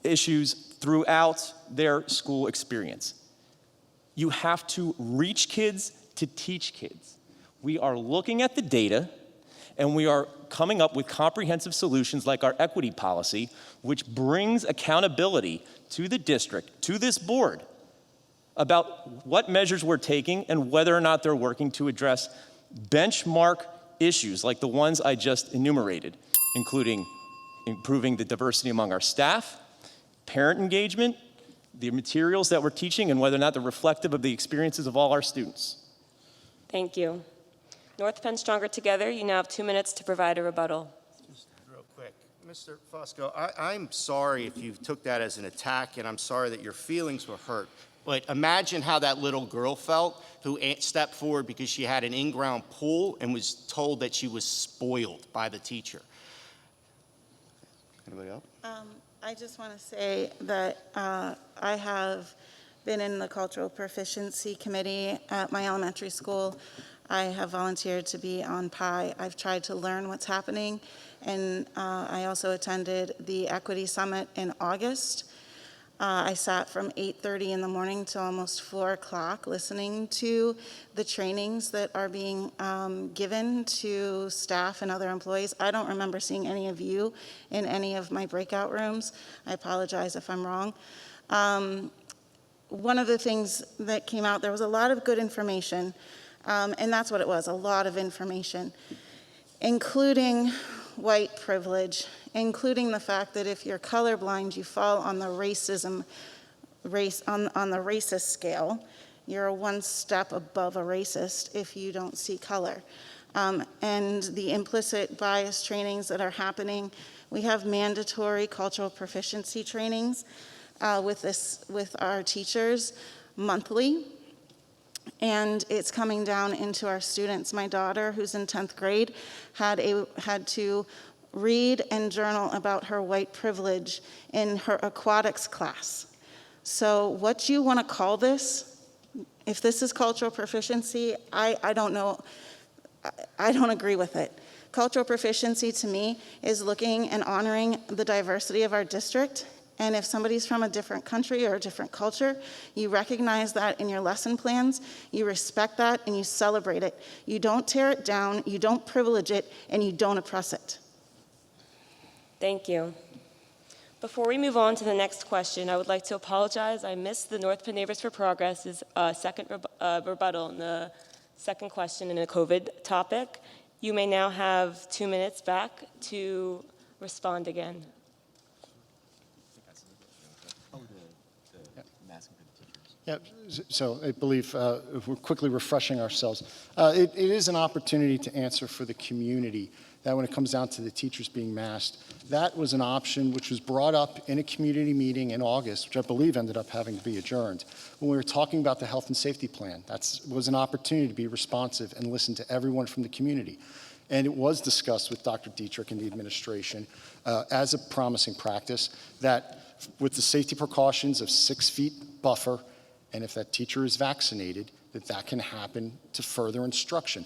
issues throughout their school experience. You have to reach kids to teach kids. We are looking at the data, and we are coming up with comprehensive solutions like our equity policy, which brings accountability to the district, to this board, about what measures we're taking and whether or not they're working to address benchmark issues like the ones I just enumerated, including improving the diversity among our staff, parent engagement, the materials that we're teaching, and whether or not they're reflective of the experiences of all our students. Thank you. North Penn Stronger Together, you now have 2 minutes to provide a rebuttal. Just real quick, Mr. Fusco, I'm sorry if you took that as an attack, and I'm sorry that your feelings were hurt. But imagine how that little girl felt who stepped forward because she had an in-ground pool and was told that she was spoiled by the teacher. Anybody else? I just want to say that I have been in the Cultural Proficiency Committee at my elementary school. I have volunteered to be on PI. I've tried to learn what's happening, and I also attended the Equity Summit in August. I sat from 8:30 in the morning till almost 4 o'clock listening to the trainings that are being given to staff and other employees. I don't remember seeing any of you in any of my breakout rooms. I apologize if I'm wrong. One of the things that came out, there was a lot of good information, and that's what it was, a lot of information, including white privilege, including the fact that if you're colorblind, you fall on the on the racist scale. You're one step above a racist if you don't see color. And the implicit bias trainings that are happening. We have mandatory cultural proficiency trainings with our teachers monthly. And it's coming down into our students. My daughter, who's in 10th grade, had to read and journal about her white privilege in her aquatics class. So what you want to call this, if this is cultural proficiency, I don't know. I don't agree with it. Cultural proficiency to me is looking and honoring the diversity of our district. And if somebody's from a different country or a different culture, you recognize that in your lesson plans, you respect that, and you celebrate it. You don't tear it down, you don't privilege it, and you don't oppress it. Thank you. Before we move on to the next question, I would like to apologize. I missed the North Penn Neighbors for Progress's second rebuttal on the second question in a COVID topic. You may now have 2 minutes back to respond again. Yeah, so I believe if we're quickly refreshing ourselves, it is an opportunity to answer for the community that when it comes down to the teachers being masked, that was an option which was brought up in a community meeting in August, which I believe ended up having to be adjourned. When we were talking about the health and safety plan, that was an opportunity to be responsive and listen to everyone from the community. And it was discussed with Dr. Dietrich and the administration as a promising practice that with the safety precautions of 6 feet buffer, and if that teacher is vaccinated, that can happen to further instruction.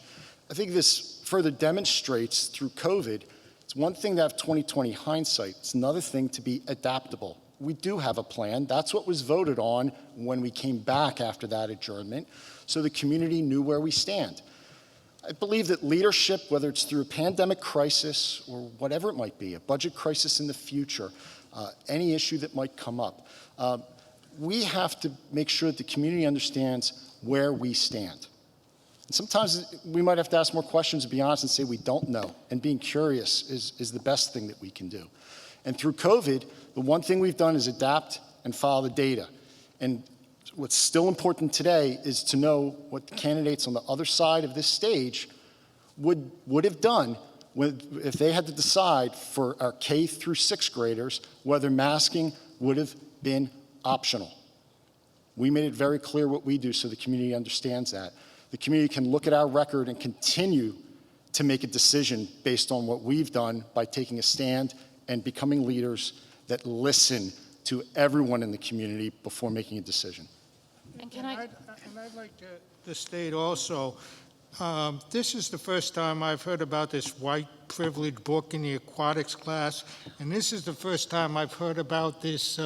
I think this further demonstrates through COVID, it's one thing to have 20/20 hindsight, it's another thing to be adaptable. We do have a plan. That's what was voted on when we came back after that adjournment, so the community knew where we stand. I believe that leadership, whether it's through a pandemic crisis or whatever it might be, a budget crisis in the future, any issue that might come up, we have to make sure that the community understands where we stand. And sometimes we might have to ask more questions, to be honest, and say we don't know. And being curious is the best thing that we can do. And through COVID, the one thing we've done is adapt and follow the data. And what's still important today is to know what the candidates on the other side of this stage would have done if they had to decide for our K through 6th graders whether masking would have been optional. We made it very clear what we do so the community understands that. The community can look at our record and continue to make a decision based on what we've done by taking a stand and becoming leaders that listen to everyone in the community before making a decision. And I'd like to state also, this is the first time I've heard about this white privilege book in the aquatics class, and this is the first time I've heard about this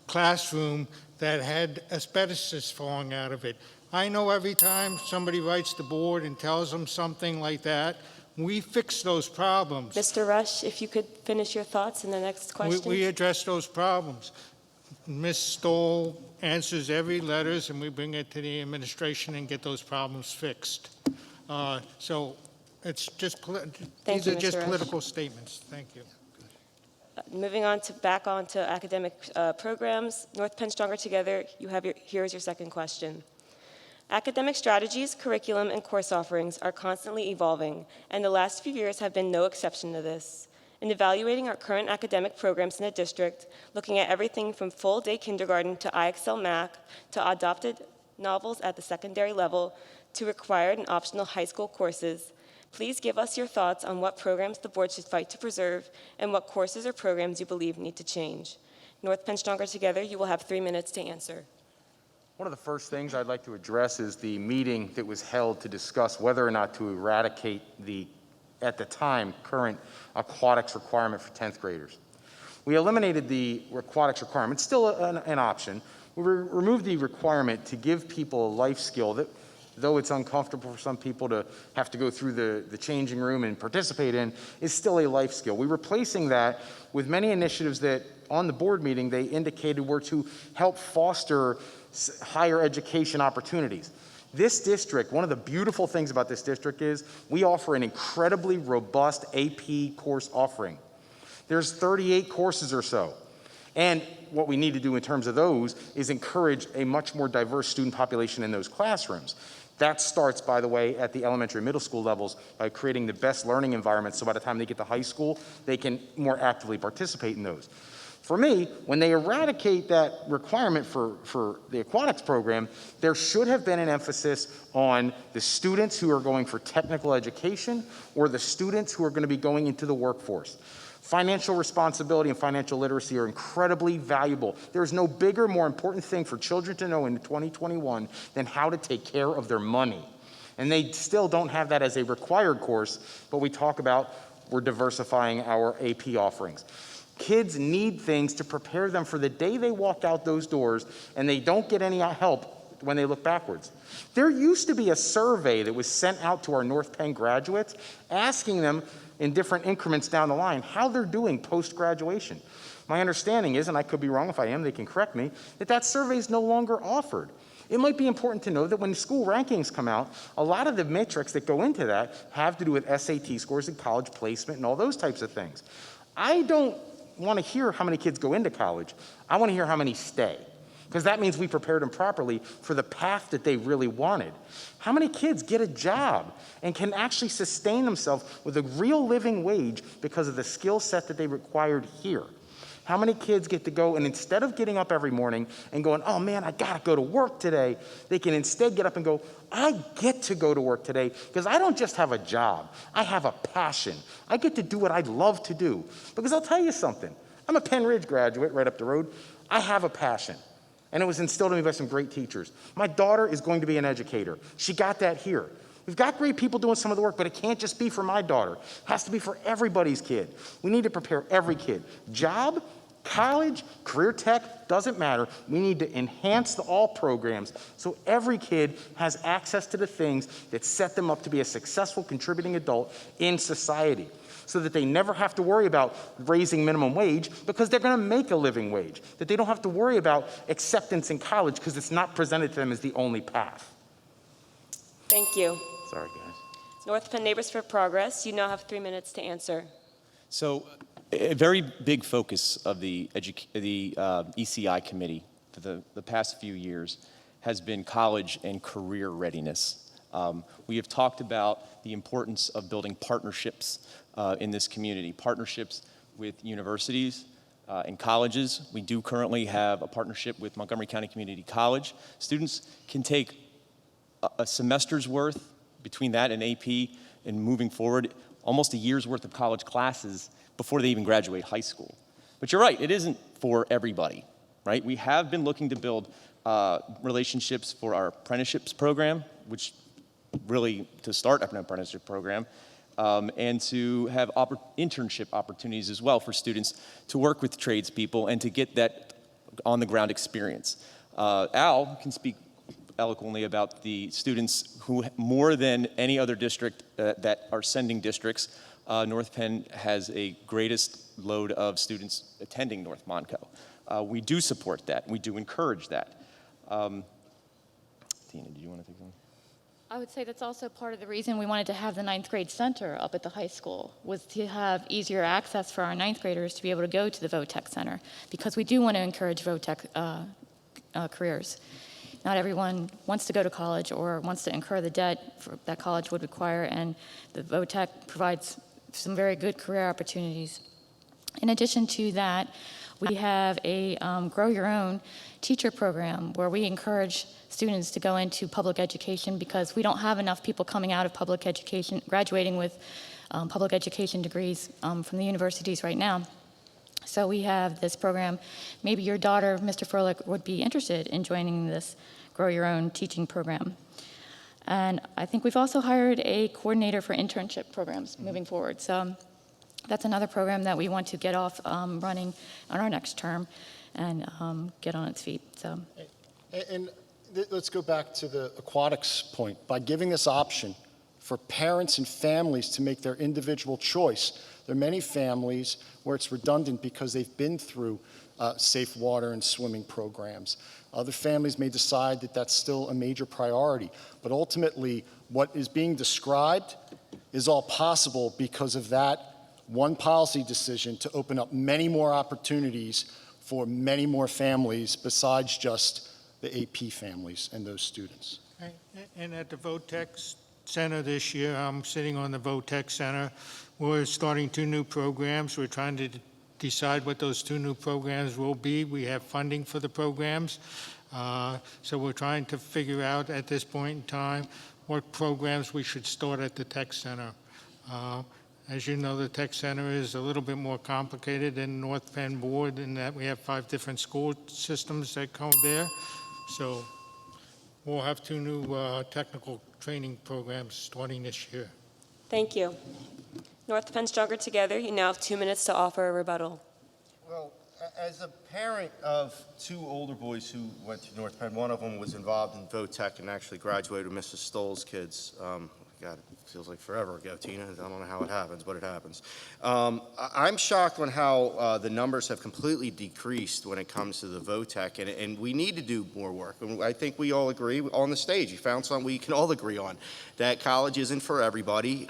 classroom that had asbestos falling out of it. I know every time somebody writes the board and tells them something like that, we fix those problems. Mr. Rush, if you could finish your thoughts in the next question. We address those problems. Ms. Stoll answers every letters, and we bring it to the administration and get those problems fixed. So it's just these are just political statements. Thank you. Moving on back on to academic programs, North Penn Stronger Together, here's your second question. Academic strategies, curriculum, and course offerings are constantly evolving, and the last few years have been no exception to this. In evaluating our current academic programs in the district, looking at everything from full-day kindergarten to IXL Math, to adopted novels at the secondary level, to required and optional high school courses, please give us your thoughts on what programs the board should fight to preserve and what courses or programs you believe need to change. North Penn Stronger Together, you will have 3 minutes to answer. One of the first things I'd like to address is the meeting that was held to discuss whether or not to eradicate the, at the time, current aquatics requirement for 10th graders. We eliminated the aquatics requirement, still an option. We removed the requirement to give people a life skill that, though it's uncomfortable for some people to have to go through the changing room and participate in, is still a life skill. We're replacing that with many initiatives that on the board meeting they indicated were to help foster higher education opportunities. This district, one of the beautiful things about this district is we offer an incredibly robust AP course offering. There's 38 courses or so. And what we need to do in terms of those is encourage a much more diverse student population in those classrooms. That starts, by the way, at the elementary and middle school levels by creating the best learning environments so by the time they get to high school, they can more actively participate in those. For me, when they eradicate that requirement for the aquatics program, there should have been an emphasis on the students who are going for technical education or the students who are going to be going into the workforce. Financial responsibility and financial literacy are incredibly valuable. There's no bigger, more important thing for children to know in 2021 than how to take care of their money. And they still don't have that as a required course, but we talk about we're diversifying our AP offerings. Kids need things to prepare them for the day they walk out those doors and they don't get any help when they look backwards. There used to be a survey that was sent out to our North Penn graduates asking them in different increments down the line how they're doing post-graduation. My understanding is, and I could be wrong if I am, they can correct me, that survey is no longer offered. It might be important to know that when school rankings come out, a lot of the metrics that go into that have to do with SAT scores and college placement and all those types of things. I don't want to hear how many kids go into college. I want to hear how many stay, because that means we prepared them properly for the path that they really wanted. How many kids get a job and can actually sustain themselves with a real living wage because of the skill set that they required here? How many kids get to go and instead of getting up every morning and going, oh man, I gotta go to work today, they can instead get up and go, I get to go to work today because I don't just have a job, I have a passion. I get to do what I love to do. Because I'll tell you something, I'm a Penn Ridge graduate right up the road. I have a passion. And it was instilled in me by some great teachers. My daughter is going to be an educator. She got that here. We've got great people doing some of the work, but it can't just be for my daughter. It has to be for everybody's kid. We need to prepare every kid. Job, college, career tech, doesn't matter. We need to enhance all programs so every kid has access to the things that set them up to be a successful contributing adult in society, so that they never have to worry about raising minimum wage because they're going to make a living wage, that they don't have to worry about acceptance in college because it's not presented to them as the only path. Thank you. Sorry, guys. North Penn Neighbors for Progress, you now have 3 minutes to answer. So a very big focus of the ECI committee for the past few years has been college and career readiness. We have talked about the importance of building partnerships in this community, partnerships with universities and colleges. We do currently have a partnership with Montgomery County Community College. Students can take a semester's worth between that and AP and moving forward, almost a year's worth of college classes before they even graduate high school. But you're right, it isn't for everybody, right? We have been looking to build relationships for our apprenticeships program, which really to start an apprenticeship program, and to have internship opportunities as well for students to work with tradespeople and to get that on-the-ground experience. Al can speak eloquently about the students who, more than any other district that are sending districts, North Penn has a greatest load of students attending North Monco. We do support that. We do encourage that. Tina, do you want to take something? I would say that's also part of the reason we wanted to have the 9th grade center up at the high school, was to have easier access for our 9th graders to be able to go to the VOTEC center, because we do want to encourage VOTEC careers. Not everyone wants to go to college or wants to incur the debt that college would require, and the VOTEC provides some very good career opportunities. In addition to that, we have a Grow Your Own teacher program where we encourage students to go into public education, because we don't have enough people coming out of public education, graduating with public education degrees from the universities right now. So we have this program. Maybe your daughter, Mr. Froelich, would be interested in joining this Grow Your Own teaching program. And I think we've also hired a coordinator for internship programs moving forward. So that's another program that we want to get off running on our next term and get on its feet. So, And let's go back to the aquatics point. By giving this option for parents and families to make their individual choice, there are many families where it's redundant because they've been through safe water and swimming programs. Other families may decide that that's still a major priority. But ultimately, what is being described is all possible because of that one policy decision to open up many more opportunities for many more families besides just the AP families and those students. And at the VOTEC Center this year, I'm sitting on the VOTEC Center. We're starting 2 new programs. We're trying to decide what those 2 new programs will be. We have funding for the programs. So we're trying to figure out at this point in time what programs we should start at the Tech Center. As you know, the Tech Center is a little bit more complicated than North Penn Board in that we have 5 different school systems that come there. So we'll have 2 new technical training programs starting this year. Thank you. North Penn Stronger Together, you now have 2 minutes to offer a rebuttal. Well, as a parent of 2 older boys who went to North Penn, one of them was involved in VOTEC and actually graduated with Mrs. Stoll's kids. God, it feels like forever ago, Tina. I don't know how it happens, but it happens. I'm shocked on how the numbers have completely decreased when it comes to the VOTEC, and we need to do more work. And I think we all agree on the stage. You found something we can all agree on, that college isn't for everybody.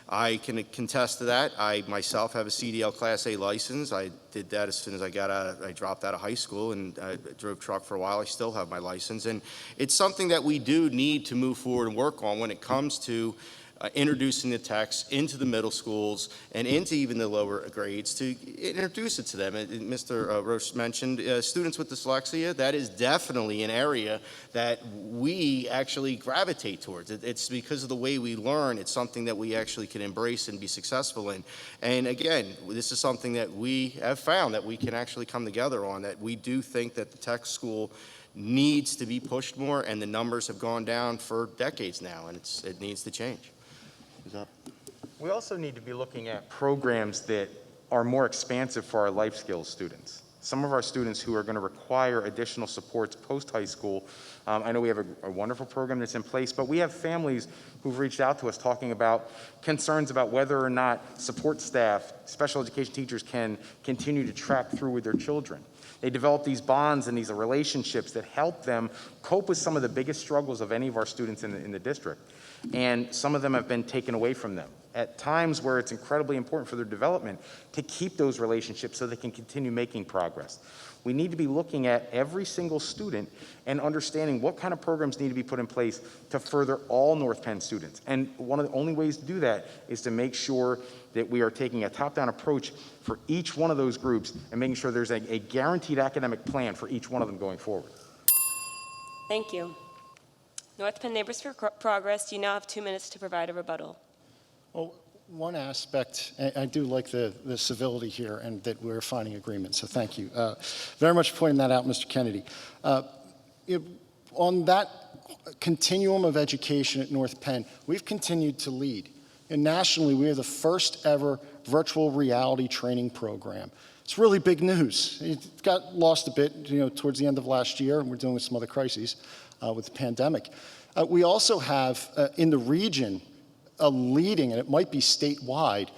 I can contest to that. I myself have a CDL Class A license. I did that as soon as I dropped out of high school, and I drove truck for a while. I still have my license. And it's something that we do need to move forward and work on when it comes to introducing the text into the middle schools and into even the lower grades to introduce it to them. Mr. Roche mentioned students with dyslexia. That is definitely an area that we actually gravitate towards. It's because of the way we learn. It's something that we actually can embrace and be successful in. And again, this is something that we have found that we can actually come together on, that we do think that the tech school needs to be pushed more, and the numbers have gone down for decades now, and it needs to change. We also need to be looking at programs that are more expansive for our life skills students. Some of our students who are going to require additional supports post-high school, I know we have a wonderful program that's in place, but we have families who've reached out to us talking about concerns about whether or not support staff, special education teachers can continue to track through with their children. They develop these bonds and these relationships that help them cope with some of the biggest struggles of any of our students in the district. And some of them have been taken away from them at times where it's incredibly important for their development to keep those relationships so they can continue making progress. We need to be looking at every single student and understanding what kind of programs need to be put in place to further all North Penn students. And one of the only ways to do that is to make sure that we are taking a top-down approach for each one of those groups and making sure there's a guaranteed academic plan for each one of them going forward. Thank you. North Penn Neighbors for Progress, you now have 2 minutes to provide a rebuttal. Well, one aspect, I do like the civility here and that we're finding agreement, so thank you. Very much pointing that out, Mr. Kennedy. On that continuum of education at North Penn, we've continued to lead. And nationally, we are the first ever virtual reality training program. It's really big news. It got lost a bit, towards the end of last year, and we're dealing with some other crises with the pandemic. We also have in the region a leading, and it might be statewide,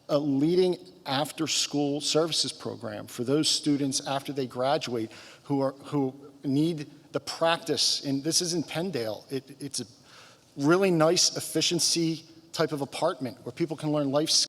a leading after-school services program for those students after they graduate who need the practice. And this is in Penndale. It's a really nice efficiency type of apartment where people can learn life skills